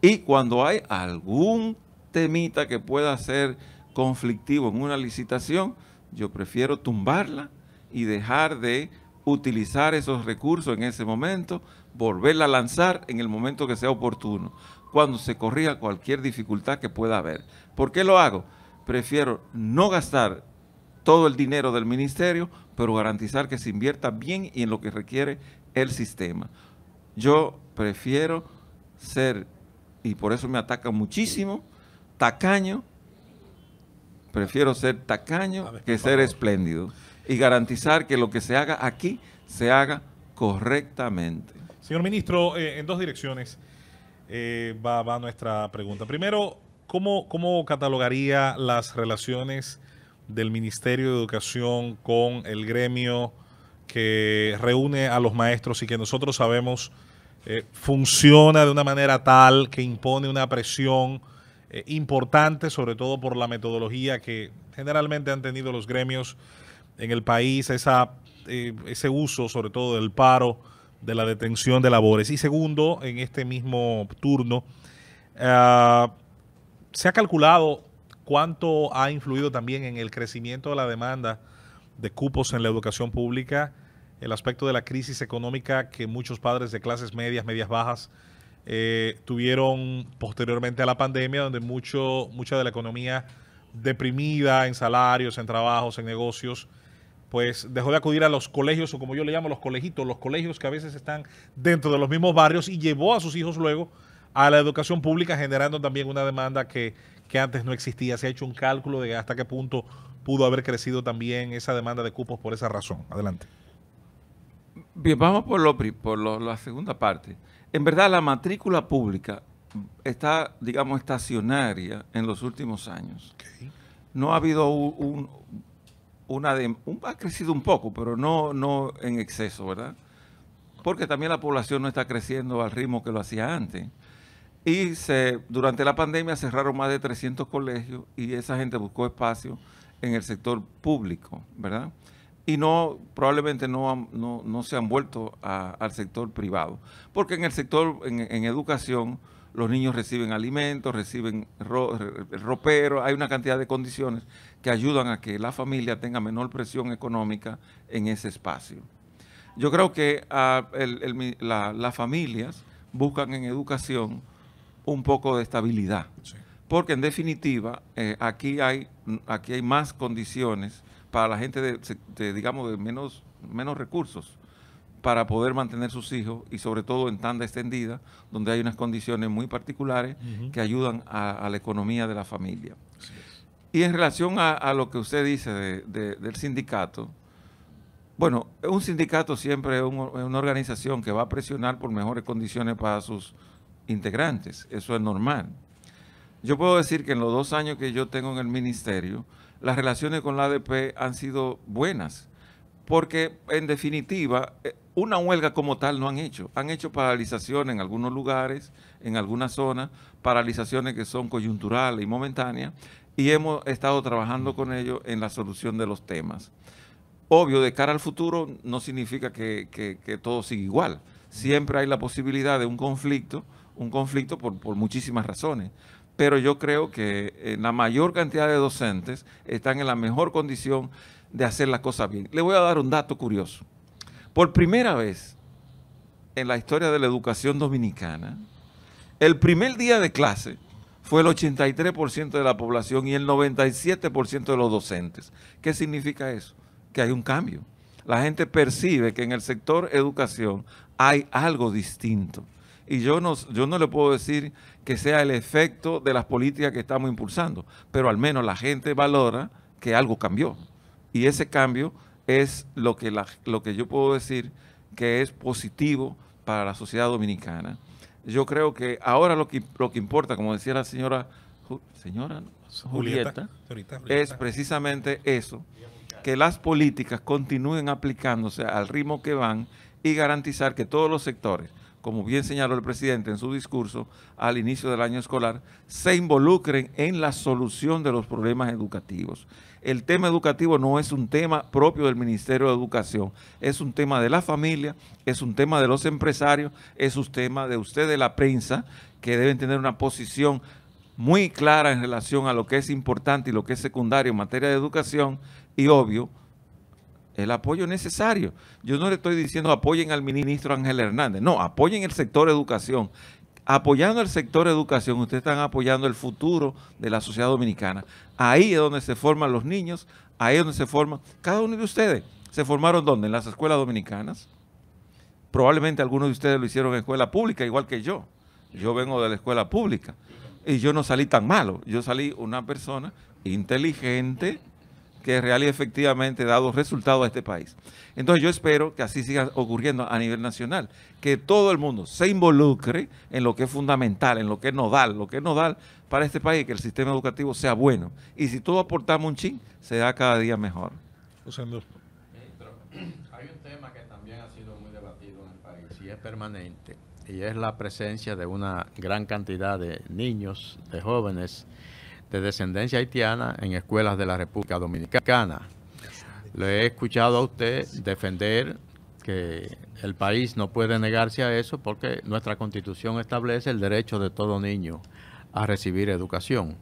y cuando hay algún temita que pueda ser conflictivo en una licitación, yo prefiero tumbarla y dejar de utilizar esos recursos en ese momento, volverla a lanzar en el momento que sea oportuno, cuando se corrija cualquier dificultad que pueda haber. ¿Por qué lo hago? Prefiero no gastar todo el dinero del ministerio, pero garantizar que se invierta bien y en lo que requiere el sistema. Yo prefiero ser, y por eso me ataca muchísimo, tacaño. Prefiero ser tacaño que ser espléndido y garantizar que lo que se haga aquí se haga correctamente. Señor ministro, en dos direcciones va nuestra pregunta. Primero, ¿cómo catalogaría las relaciones del Ministerio de Educación con el gremio que reúne a los maestros y que nosotros sabemos funciona de una manera tal que impone una presión importante, sobre todo por la metodología que generalmente han tenido los gremios en el país, ese uso sobre todo del paro, de la detención de labores? Y segundo, en este mismo turno, se ha calculado cuánto ha influido también en el crecimiento de la demanda de cupos en la educación pública, el aspecto de la crisis económica que muchos padres de clases medias, medias bajas, tuvieron posteriormente a la pandemia, donde mucha de la economía deprimida en salarios, en trabajos, en negocios, pues dejó de acudir a los colegios, o como yo le llamo los colegitos, los colegios que a veces están dentro de los mismos barrios, y llevó a sus hijos luego a la educación pública, generando también una demanda que antes no existía. Se ha hecho un cálculo de hasta qué punto pudo haber crecido también esa demanda de cupos por esa razón. Adelante. Bien, vamos por la segunda parte. En verdad, la matrícula pública está, digamos, estacionaria en los últimos años. Okay. No ha habido ha crecido un poco, pero no en exceso, ¿verdad? Porque también la población no está creciendo al ritmo que lo hacía antes. Y durante la pandemia cerraron más de 300 colegios y esa gente buscó espacio en el sector público, ¿verdad? Y probablemente no se han vuelto al sector privado. Porque en el sector, en educación, los niños reciben alimentos, reciben ropero, hay una cantidad de condiciones que ayudan a que la familia tenga menor presión económica en ese espacio. Yo creo que las familias buscan en educación un poco de estabilidad, sí. Porque en definitiva aquí hay más condiciones para la gente digamos de menos recursos para poder mantener sus hijos, y sobre todo en tanda extendida, donde hay unas condiciones muy particulares que ayudan a la economía de la familia. Sí. Y en relación a lo que usted dice del sindicato, bueno, un sindicato siempre es una organización que va a presionar por mejores condiciones para sus integrantes, eso es normal. Yo puedo decir que en los 2 años que yo tengo en el ministerio, las relaciones con la ADP han sido buenas, porque en definitiva, una huelga como tal no han hecho. Han hecho paralizaciones en algunos lugares, en algunas zonas, paralizaciones que son coyunturales y momentáneas, y hemos estado trabajando con ellos en la solución de los temas. Obvio, de cara al futuro no significa que todo siga igual. siempre hay la posibilidad de un conflicto por muchísimas razones. Pero yo creo que la mayor cantidad de docentes están en la mejor condición de hacer las cosas bien. Le voy a dar un dato curioso. Por primera vez en la historia de la educación dominicana, el primer día de clase fue el 83% de la población y el 97% de los docentes. ¿Qué significa eso? Que hay un cambio. La gente percibe que en el sector educación hay algo distinto. Y yo no le puedo decir que sea el efecto de las políticas que estamos impulsando, pero al menos la gente valora que algo cambió. Y ese cambio es lo que yo puedo decir que es positivo para la sociedad dominicana. Yo creo que ahora lo que importa, como decía la señora Julieta, es precisamente eso, que las políticas continúen aplicándose al ritmo que van y garantizar que todos los sectores, como bien señaló el presidente en su discurso al inicio del año escolar, se involucren en la solución de los problemas educativos. El tema educativo no es un tema propio del Ministerio de Educación, es un tema de la familia, es un tema de los empresarios, es un tema de usted, de la prensa, que deben tener una posición muy clara en relación a lo que es importante y lo que es secundario en materia de educación y, obvio, el apoyo necesario. Yo no le estoy diciendo apoyen al ministro Ángel Hernández, no, apoyen el sector educación. Apoyando el sector educación, ustedes están apoyando el futuro de la sociedad dominicana. Ahí es donde se forman los niños, ahí es donde se forman, cada uno de ustedes, ¿se formaron dónde? En las escuelas dominicanas. Probablemente algunos de ustedes lo hicieron en escuela pública, igual que yo. Yo vengo de la escuela pública y yo no salí tan malo. Yo salí una persona inteligente, que real y efectivamente ha dado resultados a este país. Entonces yo espero que así siga ocurriendo a nivel nacional, que todo el mundo se involucre en lo que es fundamental, en lo que es nodal para este país, que el sistema educativo sea bueno. Y si todos aportamos un chin, se da cada día mejor. Ministro, hay un tema que también ha sido muy debatido en el país y es permanente, y es la presencia de una gran cantidad de niños, de jóvenes, de descendencia haitiana en escuelas de la República Dominicana. Le he escuchado a usted defender que el país no puede negarse a eso porque nuestra Constitución establece el derecho de todo niño a recibir educación.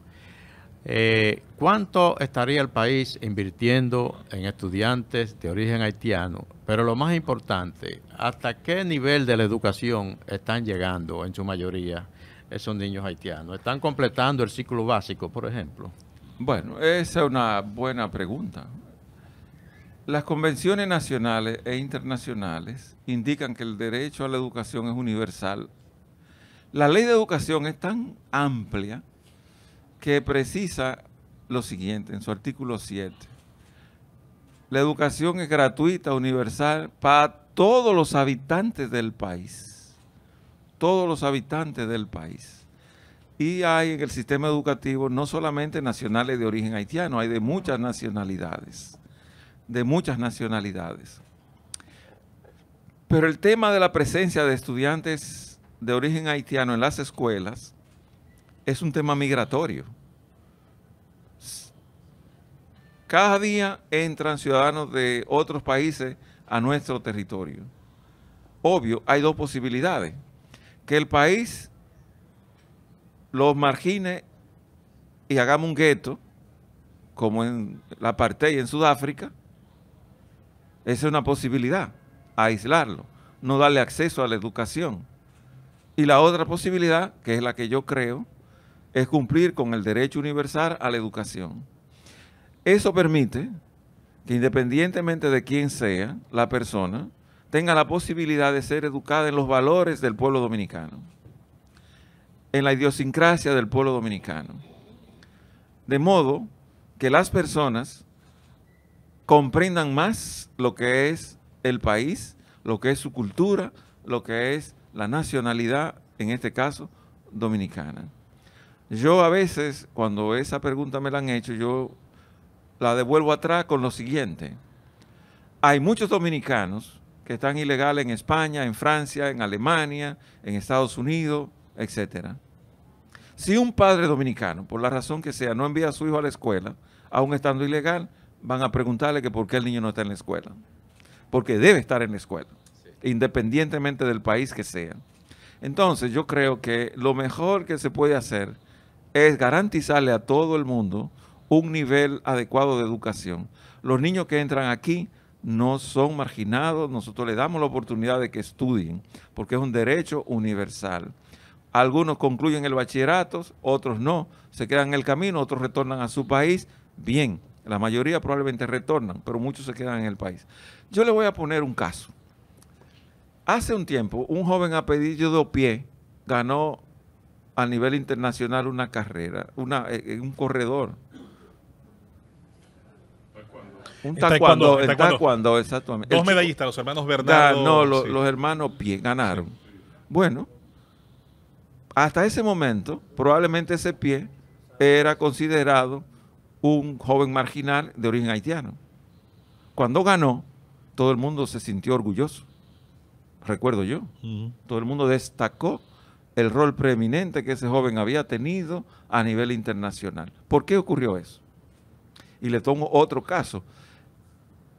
¿Cuánto estaría el país invirtiendo en estudiantes de origen haitiano? Pero lo más importante, ¿hasta qué nivel de la educación están llegando en su mayoría esos niños haitianos? ¿Están completando el ciclo básico, por ejemplo? Bueno, esa es una buena pregunta. Las convenciones nacionales e internacionales indican que el derecho a la educación es universal. La ley de educación es tan amplia que precisa lo siguiente en su artículo 7. La educación es gratuita, universal, para todos los habitantes del país. Todos los habitantes del país. Y hay en el sistema educativo no solamente nacionales de origen haitiano, hay de muchas nacionalidades. De muchas nacionalidades. Pero el tema de la presencia de estudiantes de origen haitiano en las escuelas es un tema migratorio. Cada día entran ciudadanos de otros países a nuestro territorio. Obvio, hay dos posibilidades. Que el país los margine y hagamos un gueto, como en la apartheid en Sudáfrica. Esa es una posibilidad, aislarlo, no darle acceso a la educación. Y la otra posibilidad, que es la que yo creo, es cumplir con el derecho universal a la educación. Eso permite que independientemente de quién sea la persona, tenga la posibilidad de ser educada en los valores del pueblo dominicano, en la idiosincrasia del pueblo dominicano. De modo que las personas comprendan más lo que es el país, lo que es su cultura, lo que es la nacionalidad, en este caso, dominicana. Yo a veces, cuando esa pregunta me la han hecho, yo la devuelvo atrás con lo siguiente. Hay muchos dominicanos que están ilegales en España, en Francia, en Alemania, en Estados Unidos, etc. Si un padre dominicano, por la razón que sea, no envía a su hijo a la escuela, aún estando ilegal, van a preguntarle que por qué el niño no está en la escuela. Porque debe estar en la escuela. independientemente del país que sea. Entonces yo creo que lo mejor que se puede hacer es garantizarle a todo el mundo un nivel adecuado de educación. Los niños que entran aquí no son marginados, nosotros les damos la oportunidad de que estudien, porque es un derecho universal. Algunos concluyen el bachillerato, otros no, se quedan en el camino, otros retornan a su país. Bien, la mayoría probablemente retornan, pero muchos se quedan en el país. Yo le voy a poner un caso. Hace un tiempo, un joven apellido Opié ganó a nivel internacional una carrera, un corredor. Un taekwondo, exactamente. Dos medallistas, los hermanos Bernardo. Ganó, los hermanos Pie ganaron. Bueno, hasta ese momento, probablemente ese Pie era considerado un joven marginal de origen haitiano. Cuando ganó, todo el mundo se sintió orgulloso. Recuerdo yo. Todo el mundo destacó el rol preeminente que ese joven había tenido a nivel internacional. ¿Por qué ocurrió eso? Y le tomo otro caso.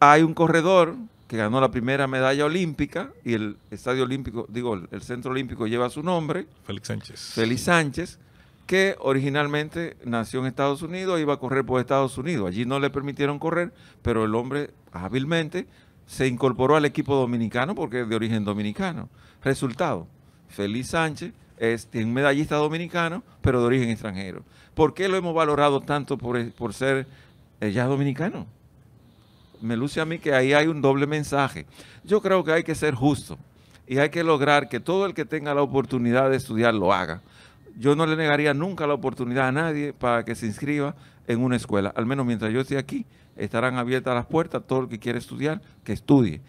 Hay un corredor que ganó la primera medalla olímpica y el estadio olímpico, el centro olímpico lleva su nombre. Félix Sánchez, que originalmente nació en Estados Unidos, iba a correr por Estados Unidos. Allí no le permitieron correr, pero el hombre hábilmente se incorporó al equipo dominicano porque es de origen dominicano. Resultado, Félix Sánchez es un medallista dominicano, pero de origen extranjero. ¿Por qué lo hemos valorado tanto por ser ya dominicano? Me luce a mí que ahí hay un doble mensaje. Yo creo que hay que ser justo y hay que lograr que todo el que tenga la oportunidad de estudiar lo haga. Yo no le negaría nunca la oportunidad a nadie para que se inscriba en una escuela. Al menos mientras yo esté aquí, estarán abiertas las puertas a todo el que quiere estudiar, que estudie.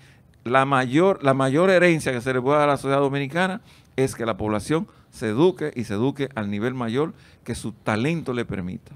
La mayor herencia que se le puede dar a la sociedad dominicana es que la población se eduque y se eduque al nivel mayor que su talento le permita.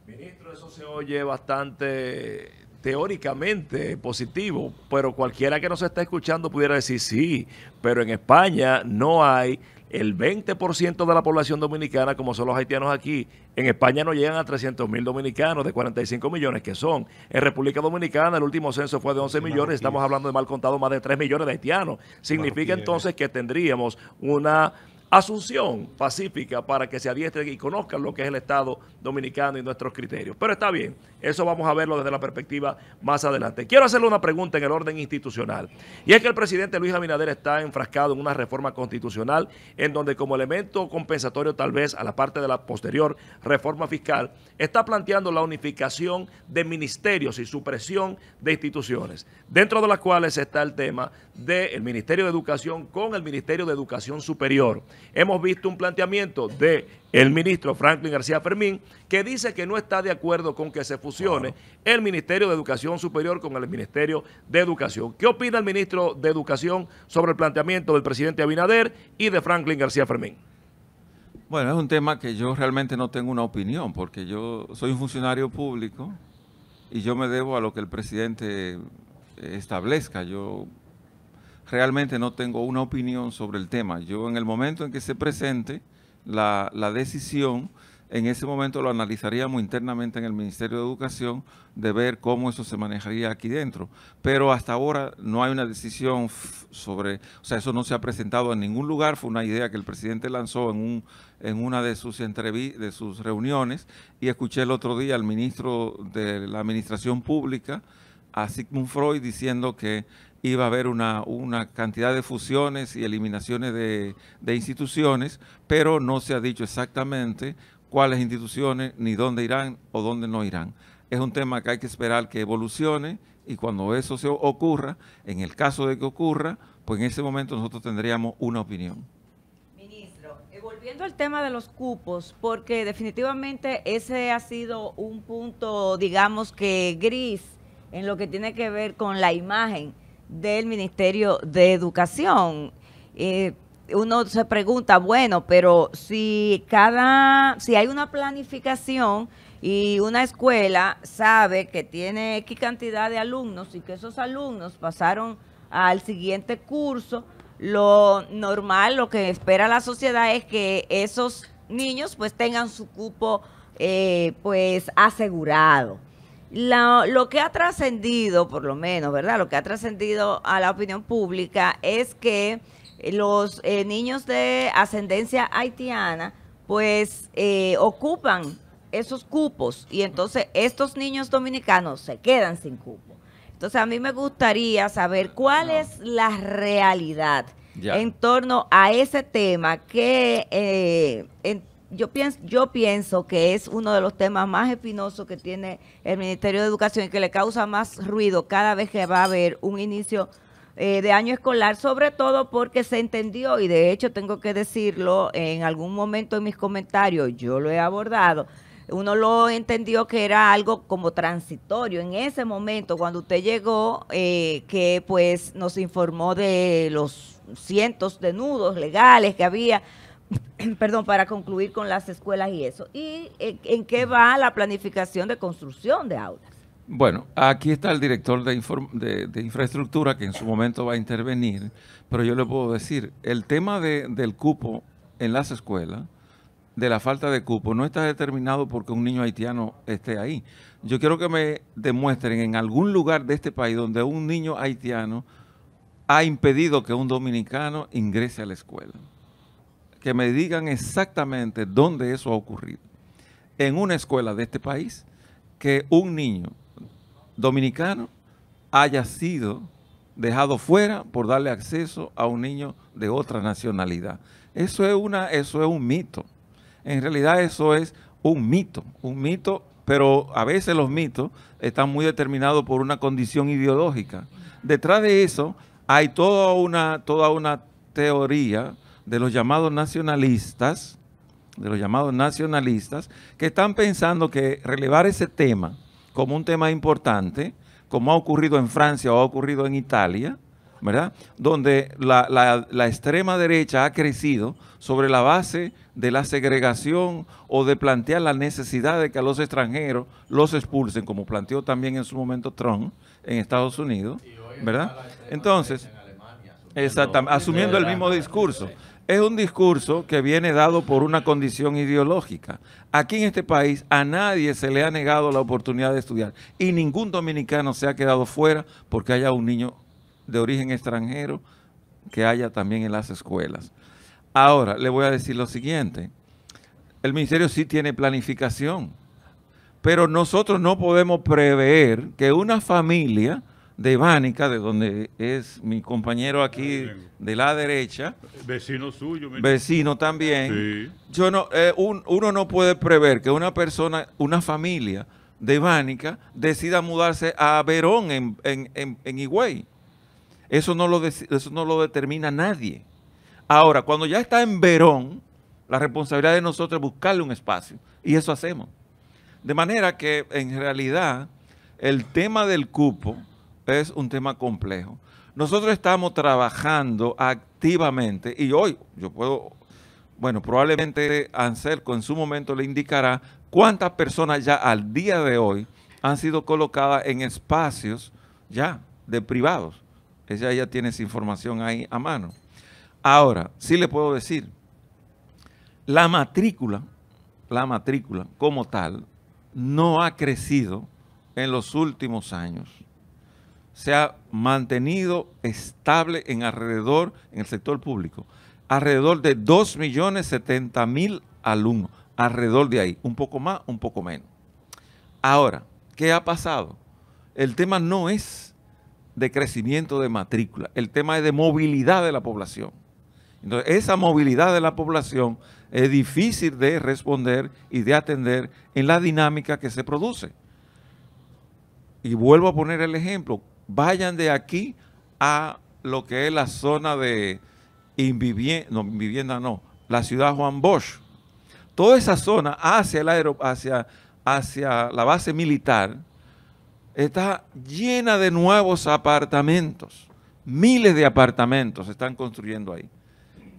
Ministro, eso se oye bastante teóricamente positivo, pero cualquiera que nos está escuchando pudiera decir sí, pero en España no hay el 20% de la población dominicana como son los haitianos aquí. En España no llegan a 300.000 dominicanos de 45 millones que son. En República Dominicana el último censo fue de 11 millones, estamos hablando de mal contado más de 3 millones de haitianos. Significa entonces que tendríamos una asunción pacífica para que se adiestren y conozcan lo que es el Estado dominicano y nuestros criterios. Pero está bien, eso vamos a verlo desde la perspectiva más adelante. Quiero hacerle una pregunta en el orden institucional, y es que el presidente Luis Abinader está enfrascado en una reforma constitucional en donde como elemento compensatorio tal vez a la parte de la posterior reforma fiscal, está planteando la unificación de ministerios y supresión de instituciones, dentro de las cuales está el tema del Ministerio de Educación con el Ministerio de Educación Superior. Hemos visto un planteamiento del ministro Franklin García Fermín que dice que no está de acuerdo con que se fusione el Ministerio de Educación Superior con el Ministerio de Educación. ¿Qué opina el ministro de Educación sobre el planteamiento del presidente Abinader y de Franklin García Fermín? Bueno, es un tema que yo realmente no tengo una opinión porque yo soy un funcionario público y yo me debo a lo que el presidente establezca. Yo realmente no tengo una opinión sobre el tema. Yo en el momento en que se presente la decisión, en ese momento lo analizaríamos internamente en el Ministerio de Educación de ver cómo eso se manejaría aquí dentro. Pero hasta ahora no hay una decisión sobre, o sea, eso no se ha presentado en ningún lugar, fue una idea que el presidente lanzó en una de sus reuniones, y escuché el otro día al ministro de la Administración Pública, a Sigmund Freud, diciendo que iba a haber una cantidad de fusiones y eliminaciones de instituciones, pero no se ha dicho exactamente cuáles instituciones, ni dónde irán o dónde no irán. Es un tema que hay que esperar que evolucione y cuando eso se ocurra, en el caso de que ocurra, pues en ese momento nosotros tendríamos una opinión. Ministro, volviendo al tema de los cupos, porque definitivamente ese ha sido un punto, digamos que gris, en lo que tiene que ver con la imagen del Ministerio de Educación. Uno se pregunta, bueno, pero si hay una planificación y una escuela sabe que tiene X cantidad de alumnos y que esos alumnos pasaron al siguiente curso, lo normal, lo que espera la sociedad es que esos niños pues tengan su cupo pues asegurado. Lo que ha trascendido, por lo menos, ¿verdad? Lo que ha trascendido a la opinión pública es que los niños de ascendencia haitiana, pues, ocupan esos cupos y entonces estos niños dominicanos se quedan sin cupo. Entonces, a mí me gustaría saber cuál es la realidad en torno a ese tema que yo pienso que es uno de los temas más espinosos que tiene el Ministerio de Educación y que le causa más ruido cada vez que va a haber un inicio de año escolar, sobre todo porque se entendió, y de hecho tengo que decirlo, en algún momento en mis comentarios yo lo he abordado, uno lo entendió que era algo como transitorio en ese momento cuando usted llegó, que pues nos informó de los cientos de nudos legales que había, perdón, para concluir con las escuelas y eso. ¿Y en qué va la planificación de construcción de aulas? Bueno, aquí está el director de infraestructura que en su momento va a intervenir, pero yo le puedo decir, el tema del cupo en las escuelas, de la falta de cupo, no está determinado porque un niño haitiano esté ahí. Yo quiero que me demuestren en algún lugar de este país donde un niño haitiano ha impedido que un dominicano ingrese a la escuela. Que me digan exactamente dónde eso ha ocurrido. En una escuela de este país, que un niño dominicano haya sido dejado fuera por darle acceso a un niño de otra nacionalidad. Eso es un mito. En realidad eso es un mito, pero a veces los mitos están muy determinados por una condición ideológica. Detrás de eso hay toda una teoría de los llamados nacionalistas, que están pensando que relevar ese tema como un tema importante, como ha ocurrido en Francia o ha ocurrido en Italia, ¿verdad? Donde la extrema derecha ha crecido sobre la base de la segregación o de plantear la necesidad de que a los extranjeros los expulsen, como planteó también en su momento Trump en Estados Unidos, ¿verdad? Entonces, exactamente, asumiendo el mismo discurso. Es un discurso que viene dado por una condición ideológica. Aquí en este país a nadie se le ha negado la oportunidad de estudiar y ningún dominicano se ha quedado fuera porque haya un niño de origen extranjero que haya también en las escuelas. Ahora, le voy a decir lo siguiente. El ministerio sí tiene planificación, pero nosotros no podemos prever que una familia de Bánica, de donde es mi compañero aquí de la derecha, vecino suyo, vecino también, sí. Uno no puede prever que una familia de Bánica decida mudarse a Verón en Higüey. Eso no lo determina nadie. Ahora, cuando ya está en Verón, la responsabilidad de nosotros es buscarle un espacio. Y eso hacemos. De manera que, en realidad, el tema del cupo es un tema complejo. Nosotros estamos trabajando activamente y hoy yo puedo, bueno, probablemente Anselco en su momento le indicará cuántas personas ya al día de hoy han sido colocadas en espacios ya de privados. Ella ya tiene esa información ahí a mano. Ahora, sí le puedo decir, la matrícula como tal no ha crecido en los últimos años. Se ha mantenido estable en el sector público, alrededor de 2.070.000 alumnos, alrededor de ahí, un poco más, un poco menos. Ahora, ¿qué ha pasado? El tema no es de crecimiento de matrícula, el tema es de movilidad de la población. Entonces, esa movilidad de la población es difícil de responder y de atender en la dinámica que se produce. Y vuelvo a poner el ejemplo, vayan de aquí a lo que es la zona de la ciudad Juan Bosch. Toda esa zona hacia la base militar está llena de nuevos apartamentos. Miles de apartamentos se están construyendo ahí.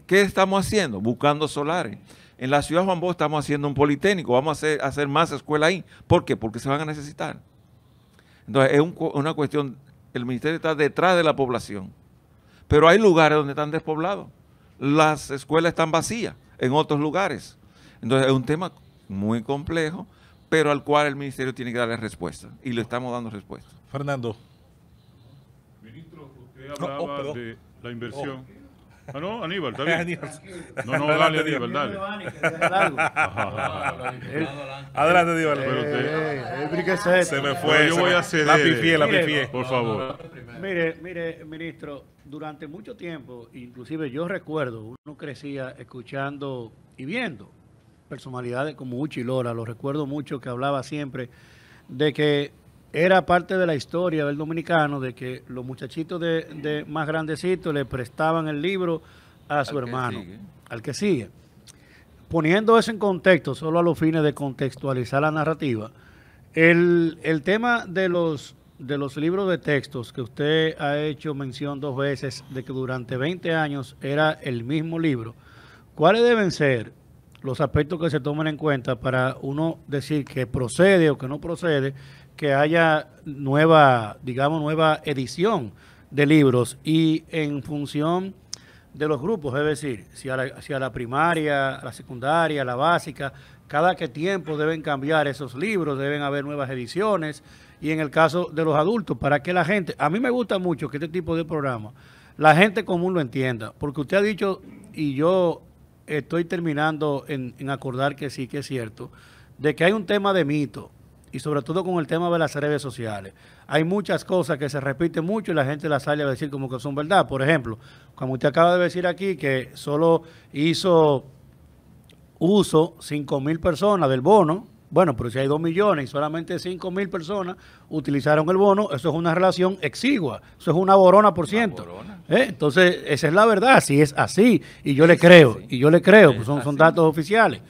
¿Qué estamos haciendo? Buscando solares. En la ciudad Juan Bosch estamos haciendo un politécnico, vamos a hacer más escuela ahí. ¿Por qué? Porque se van a necesitar. Entonces, es una cuestión, el ministerio está detrás de la población, pero hay lugares donde están despoblados. Las escuelas están vacías en otros lugares. Entonces, es un tema muy complejo, pero al cual el ministerio tiene que darle respuesta, y le estamos dando respuesta. Fernando. Ministro, usted hablaba perdón. de la inversión. Ah, no, Aníbal, está bien. Aníbal. No, dale, Aníbal, dale. Adelante, Aníbal. Pero Se me fue. Pero yo se voy me- a ceder. La Mire, pifié. Por favor. Mire, ministro, durante mucho tiempo, inclusive yo recuerdo, uno crecía escuchando y viendo personalidades como Uchi Lora, lo recuerdo mucho, que hablaba siempre de que era parte de la historia del dominicano, de que los muchachitos de más grandecitos le prestaban el libro a su Al que hermano, sigue. al que sigue. Poniendo eso en contexto, solo a los fines de contextualizar la narrativa, el tema de los libros de textos que usted ha hecho mención 2 veces de que durante 20 años era el mismo libro, ¿cuáles deben ser los aspectos que se tomen en cuenta para uno decir que procede o que no procede, que haya nueva edición de libros y en función de los grupos, es decir, si a la primaria, a la secundaria, a la básica, cada qué tiempo deben cambiar esos libros, deben haber nuevas ediciones, y en el caso de los adultos, para que la gente, a mí me gusta mucho que este tipo de programa, la gente común lo entienda, porque usted ha dicho, y yo estoy terminando en acordar que sí, que es cierto, de que hay un tema de mito, y sobre todo con el tema de las redes sociales. Hay muchas cosas que se repiten mucho y la gente las sale a decir como que son verdad. Por ejemplo, como usted acaba de decir aquí, que solo hizo uso 5.000 personas del bono. Bueno, pero si hay 2 millones y solamente 5.000 personas utilizaron el bono, eso es una relación exigua, eso es una borona por ciento. Entonces, esa es la verdad, si es así, y yo le creo, pues son datos oficiales.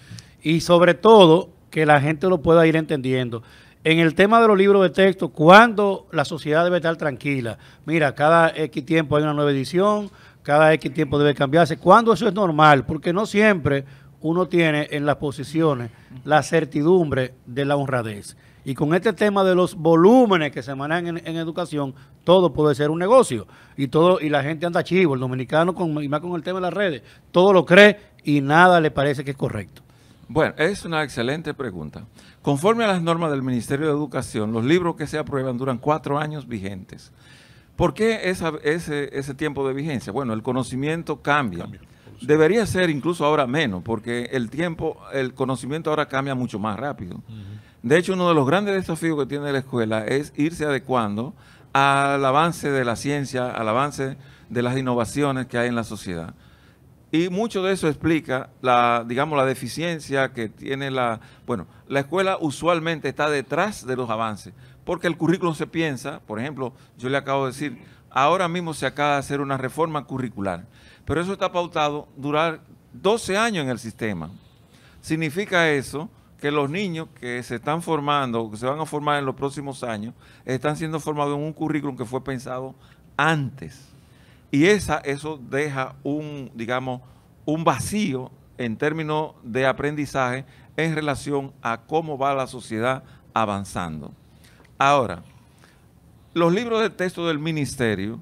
Y sobre todo, que la gente lo pueda ir entendiendo. En el tema de los libros de texto, ¿cuándo la sociedad debe estar tranquila? Mira, cada X tiempo hay una nueva edición, cada X tiempo debe cambiarse. ¿Cuándo eso es normal? Porque no siempre uno tiene en las posiciones la certidumbre de la honradez. Y con este tema de los volúmenes que se manejan en educación, todo puede ser un negocio. Y la gente anda chivo, el dominicano, y más con el tema de las redes, todo lo cree y nada le parece que es correcto. Bueno, es una excelente pregunta. Conforme a las normas del Ministerio de Educación, los libros que se aprueban duran 4 años vigentes. ¿Por qué ese tiempo de vigencia? Bueno, el conocimiento cambia. Debería ser incluso ahora menos, porque el conocimiento ahora cambia mucho más rápido. De hecho, uno de los grandes desafíos que tiene la escuela es irse adecuando al avance de la ciencia, al avance de las innovaciones que hay en la sociedad. Y mucho de eso explica la deficiencia que tiene la escuela usualmente está detrás de los avances, porque el currículo se piensa, por ejemplo, yo le acabo de decir, ahora mismo se acaba de hacer una reforma curricular, pero eso está pautado durar 12 años en el sistema. Significa eso que los niños que se están formando, que se van a formar en los próximos años, están siendo formados en un currículum que fue pensado antes. Y eso deja un vacío en términos de aprendizaje en relación a cómo va la sociedad avanzando. Ahora, los libros de texto del ministerio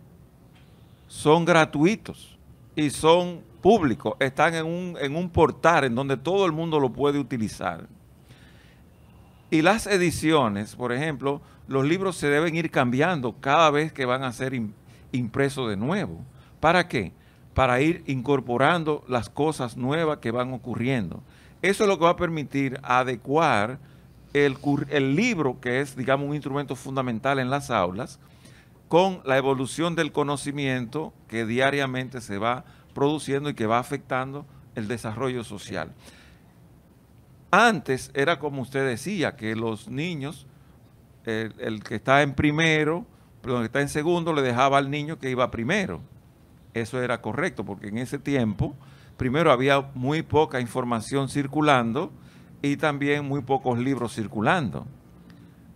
son gratuitos y son públicos, están en un portal en donde todo el mundo lo puede utilizar. Y las ediciones, por ejemplo, los libros se deben ir cambiando cada vez que van a ser impreso de nuevo. ¿Para qué? Para ir incorporando las cosas nuevas que van ocurriendo. Eso es lo que va a permitir adecuar el libro, que es, un instrumento fundamental en las aulas, con la evolución del conocimiento que diariamente se va produciendo y que va afectando el desarrollo social. Antes era como usted decía, que los niños, el que está en primero, pero el que está en segundo, le dejaba al niño que iba primero. Eso era correcto, porque en ese tiempo, primero había muy poca información circulando y también muy pocos libros circulando.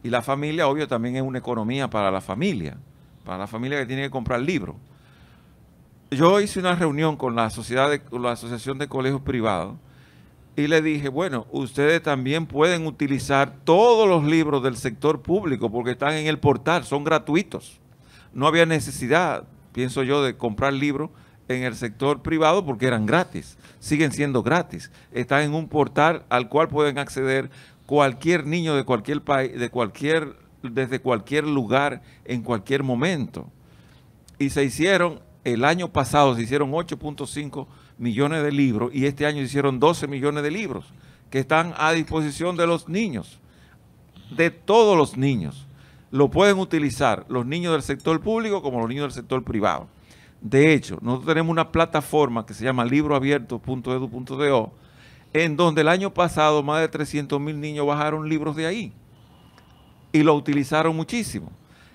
Y la familia, obvio, también es una economía para la familia que tiene que comprar libros. Yo hice una reunión con la Asociación de Colegios Privados y le dije, bueno, ustedes también pueden utilizar todos los libros del sector público porque están en el portal, son gratuitos. No había necesidad, pienso yo, de comprar libros en el sector privado porque eran gratis, siguen siendo gratis. Están en un portal al cual pueden acceder cualquier niño de cualquier país, desde cualquier lugar, en cualquier momento. Y el año pasado se hicieron 8.5 millones de libros y este año se hicieron 12 millones de libros que están a disposición de los niños, de todos los niños. Lo pueden utilizar los niños del sector público como los niños del sector privado. De hecho, nosotros tenemos una plataforma que se llama libroabierto.edu.do, en donde el año pasado más de 300,000 niños bajaron libros de ahí y lo utilizaron muchísimo.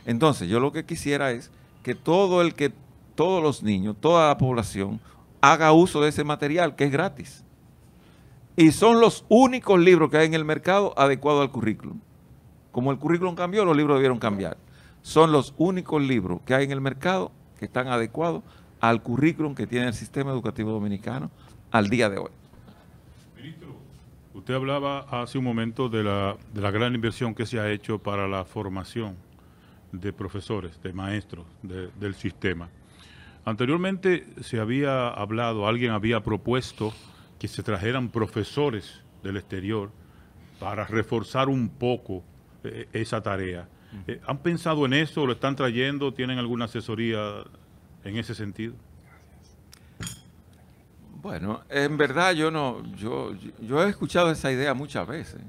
Entonces, yo lo que quisiera es que todos los niños, toda la población, haga uso de ese material que es gratis. Y son los únicos libros que hay en el mercado adecuados al currículum. Como el currículum cambió, los libros debieron cambiar. Son los únicos libros que hay en el mercado que están adecuados al currículum que tiene el sistema educativo dominicano al día de hoy. Ministro, usted hablaba hace un momento de la gran inversión que se ha hecho para la formación de profesores, de maestros del sistema. Anteriormente se había hablado, alguien había propuesto que se trajeran profesores del exterior para reforzar un poco esa tarea. ¿Han pensado en eso? ¿Lo están trayendo? ¿Tienen alguna asesoría en ese sentido? Bueno, en verdad yo he escuchado esa idea muchas veces,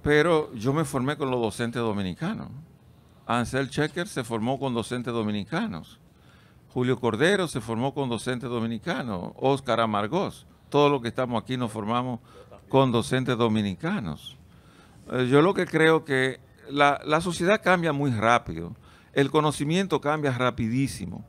pero yo me formé con los docentes dominicanos. Ansel Checker se formó con docentes dominicanos. Julio Cordero se formó con docentes dominicanos. Óscar Amargós. Todos los que estamos aquí nos formamos con docentes dominicanos. Yo lo que creo que la sociedad cambia muy rápido. El conocimiento cambia rapidísimo.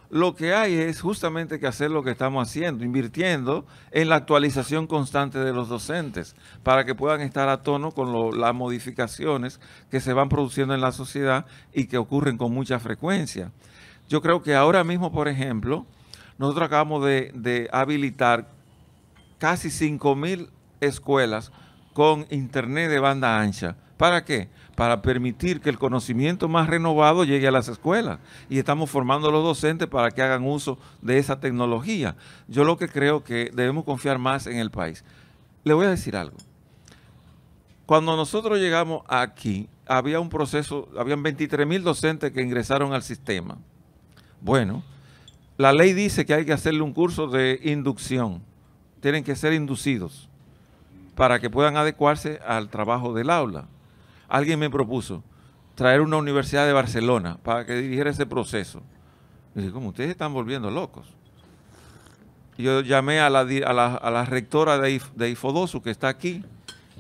Lo que hay es justamente que hacer lo que estamos haciendo, invirtiendo en la actualización constante de los docentes para que puedan estar a tono con las modificaciones que se van produciendo en la sociedad y que ocurren con mucha frecuencia. Yo creo que ahora mismo, por ejemplo, nosotros acabamos de habilitar casi 5,000 escuelas con internet de banda ancha. ¿Para qué? Para permitir que el conocimiento más renovado llegue a las escuelas. Y estamos formando a los docentes para que hagan uso de esa tecnología. Yo lo que creo que debemos confiar más en el país. Le voy a decir algo. Cuando nosotros llegamos aquí, había un proceso, habían 23,000 docentes que ingresaron al sistema. Bueno, la ley dice que hay que hacerle un curso de inducción. Tienen que ser inducidos para que puedan adecuarse al trabajo del aula. Alguien me propuso traer una universidad de Barcelona para que dirigiera ese proceso. Y dije, ¿cómo? Ustedes están volviendo locos. Y yo llamé a la rectora de IFODOSU, que está aquí,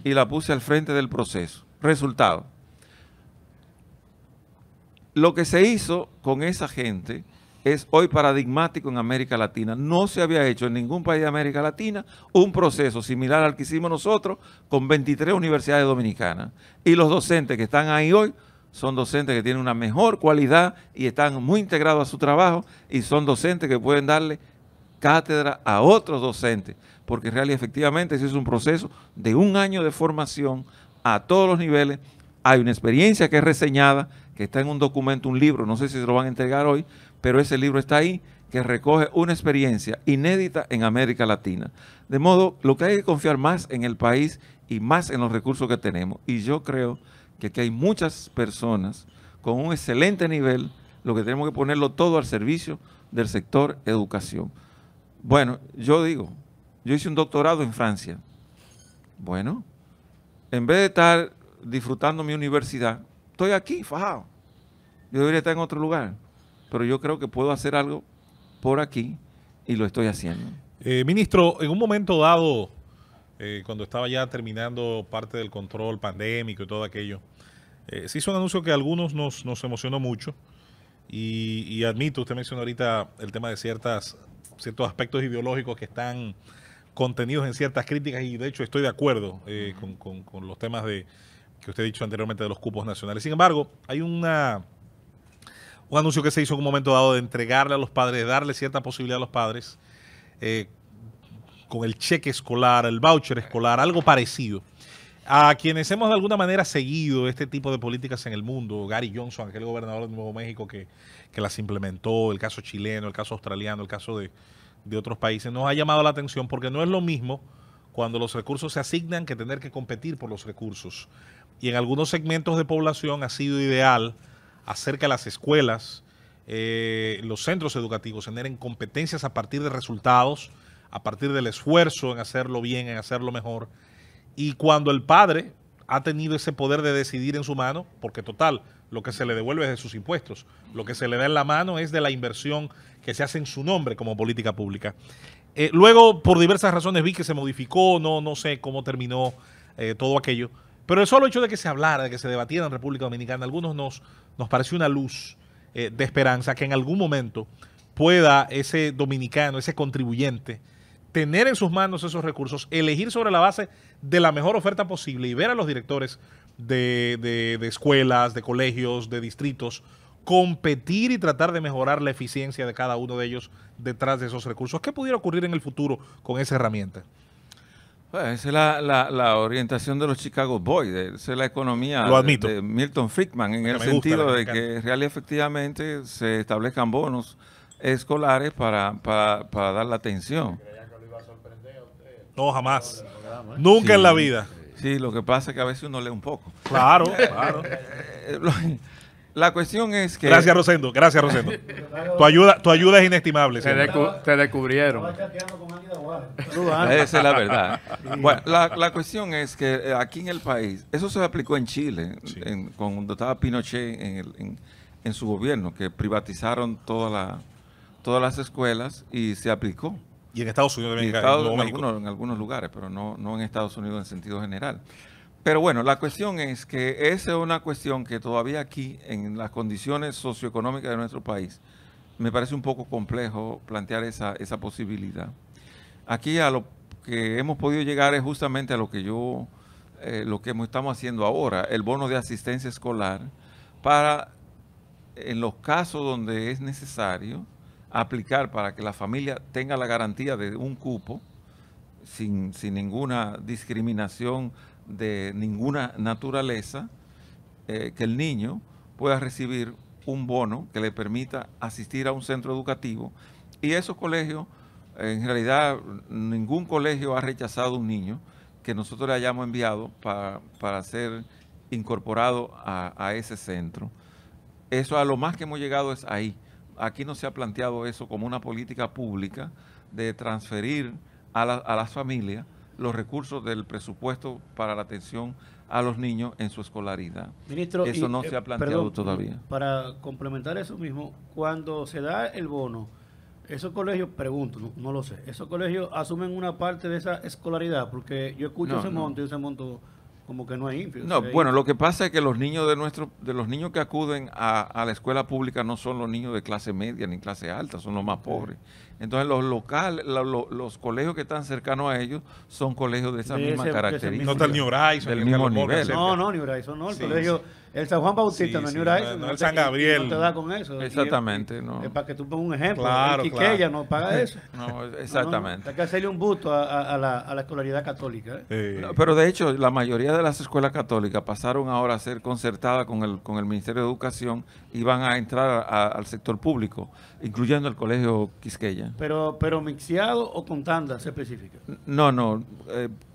y la puse al frente del proceso. Resultado. Lo que se hizo con esa gente es hoy paradigmático en América Latina. No se había hecho en ningún país de América Latina un proceso similar al que hicimos nosotros con 23 universidades dominicanas. Y los docentes que están ahí hoy son docentes que tienen una mejor cualidad y están muy integrados a su trabajo y son docentes que pueden darle cátedra a otros docentes, porque realmente efectivamente ese es un proceso de 1 año de formación a todos los niveles. Hay una experiencia que es reseñada, que está en un documento, un libro, no sé si se lo van a entregar hoy, pero ese libro está ahí, que recoge una experiencia inédita en América Latina. De modo, lo que hay que confiar más en el país y más en los recursos que tenemos. Y yo creo que aquí hay muchas personas con un excelente nivel, lo que tenemos que ponerlo todo al servicio del sector educación. Bueno, yo hice un doctorado en Francia. Bueno, en vez de estar disfrutando mi universidad, estoy aquí, fajado. Yo debería estar en otro lugar, pero yo creo que puedo hacer algo por aquí y lo estoy haciendo. Ministro, en un momento dado, cuando estaba ya terminando parte del control pandémico y todo aquello, se hizo un anuncio que a algunos nos emocionó mucho y admito, usted mencionó ahorita el tema de ciertos aspectos ideológicos que están contenidos en ciertas críticas y de hecho estoy de acuerdo con los temas que usted ha dicho anteriormente de los cupos nacionales. Sin embargo, hay un anuncio que se hizo en un momento dado de entregarle a los padres, de darle cierta posibilidad a los padres con el cheque escolar, el voucher escolar, algo parecido. A quienes hemos de alguna manera seguido este tipo de políticas en el mundo, Gary Johnson, aquel gobernador de Nuevo México que las implementó, el caso chileno, el caso australiano, el caso de otros países, nos ha llamado la atención porque no es lo mismo cuando los recursos se asignan que tener que competir por los recursos. Y en algunos segmentos de población ha sido ideal hacer que las escuelas, los centros educativos generen competencias a partir de resultados, a partir del esfuerzo en hacerlo bien, en hacerlo mejor. Y cuando el padre ha tenido ese poder de decidir en su mano, porque total, lo que se le devuelve es de sus impuestos, lo que se le da en la mano es de la inversión que se hace en su nombre como política pública. Luego, por diversas razones, vi que se modificó, no sé cómo terminó todo aquello, pero el solo hecho de que se hablara, de que se debatiera en República Dominicana, a algunos nos pareció una luz de esperanza que en algún momento pueda ese dominicano, ese contribuyente, tener en sus manos esos recursos, elegir sobre la base de la mejor oferta posible y ver a los directores de escuelas, de colegios, de distritos, competir y tratar de mejorar la eficiencia de cada uno de ellos detrás de esos recursos. ¿Qué pudiera ocurrir en el futuro con esa herramienta? Pues esa es la orientación de los Chicago Boys, esa es la economía de Milton Friedman, en el sentido de que real y efectivamente se establezcan bonos escolares para dar la atención. No, jamás. Nunca en la vida. Sí, lo que pasa es que a veces uno lee un poco. Claro, claro. La cuestión es que... Gracias, Rosendo. Gracias, Rosendo. Tu ayuda es inestimable. Te descubrieron. Esa es la verdad. Bueno, la cuestión es que aquí en el país, eso se aplicó en Chile, sí, cuando estaba Pinochet en su gobierno, que privatizaron todas las escuelas y se aplicó. Y en Estados Unidos también. En algunos lugares, pero no en Estados Unidos en sentido general. Pero bueno, la cuestión es que esa es una cuestión que todavía aquí, en las condiciones socioeconómicas de nuestro país, me parece un poco complejo plantear esa posibilidad. Aquí a lo que hemos podido llegar es justamente a lo que estamos haciendo ahora, el bono de asistencia escolar, para, en los casos donde es necesario, aplicar para que la familia tenga la garantía de un cupo, sin ninguna discriminación de ninguna naturaleza, que el niño pueda recibir un bono que le permita asistir a un centro educativo. Y esos colegios, en realidad, ningún colegio ha rechazado un niño que nosotros le hayamos enviado para ser incorporado a ese centro. Eso, a lo más que hemos llegado es ahí. Aquí no se ha planteado eso como una política pública de transferir a las familias los recursos del presupuesto para la atención a los niños en su escolaridad. Ministro, eso no se ha planteado todavía. Para complementar eso mismo, cuando se da el bono, esos colegios, pregunto, no lo sé, esos colegios asumen una parte de esa escolaridad, porque yo escucho ese monto como que no es ínfimo. No, bueno, lo que pasa es que los niños de los niños que acuden a la escuela pública no son los niños de clase media ni clase alta, son los más pobres. Entonces los colegios que están cercanos a ellos son colegios de esa misma característica. No está el New Horizon, del mismo nivel. No, New Horizon no, el colegio, el San Juan Bautista no es New Horizon. No el San Gabriel. No te da con eso. Exactamente, no. Es para que tú pongas un ejemplo. Claro, el Quiqueya no paga eso. No, exactamente. Hay que hacerle un busto a la escolaridad católica. No, pero de hecho, la mayoría de las escuelas católicas pasaron ahora a ser concertadas con el Ministerio de Educación y van a entrar al sector público, incluyendo el Colegio Quisqueya. Pero mixeado o con tandas específicas. No,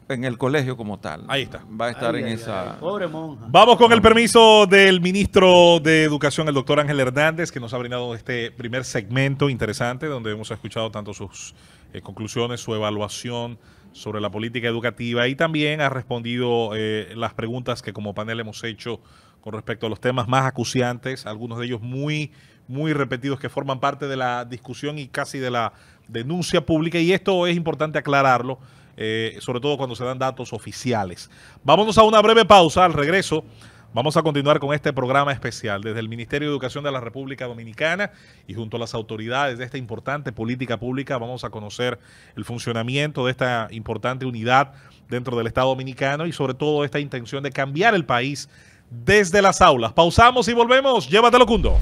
en el colegio como tal. Ahí está. Va a estar esa... Pobre monja. Vamos con el permiso del ministro de Educación, el doctor Ángel Hernández, que nos ha brindado este primer segmento interesante, donde hemos escuchado tanto sus conclusiones, su evaluación sobre la política educativa, y también ha respondido las preguntas que como panel hemos hecho con respecto a los temas más acuciantes, algunos de ellos muy repetidos, que forman parte de la discusión y casi de la denuncia pública, y esto es importante aclararlo, sobre todo cuando se dan datos oficiales. Vámonos a una breve pausa. Al regreso vamos a continuar con este programa especial desde el Ministerio de Educación de la República Dominicana, y junto a las autoridades de esta importante política pública vamos a conocer el funcionamiento de esta importante unidad dentro del Estado dominicano y sobre todo esta intención de cambiar el país desde las aulas. Pausamos y volvemos. Llévatelo, Cundo.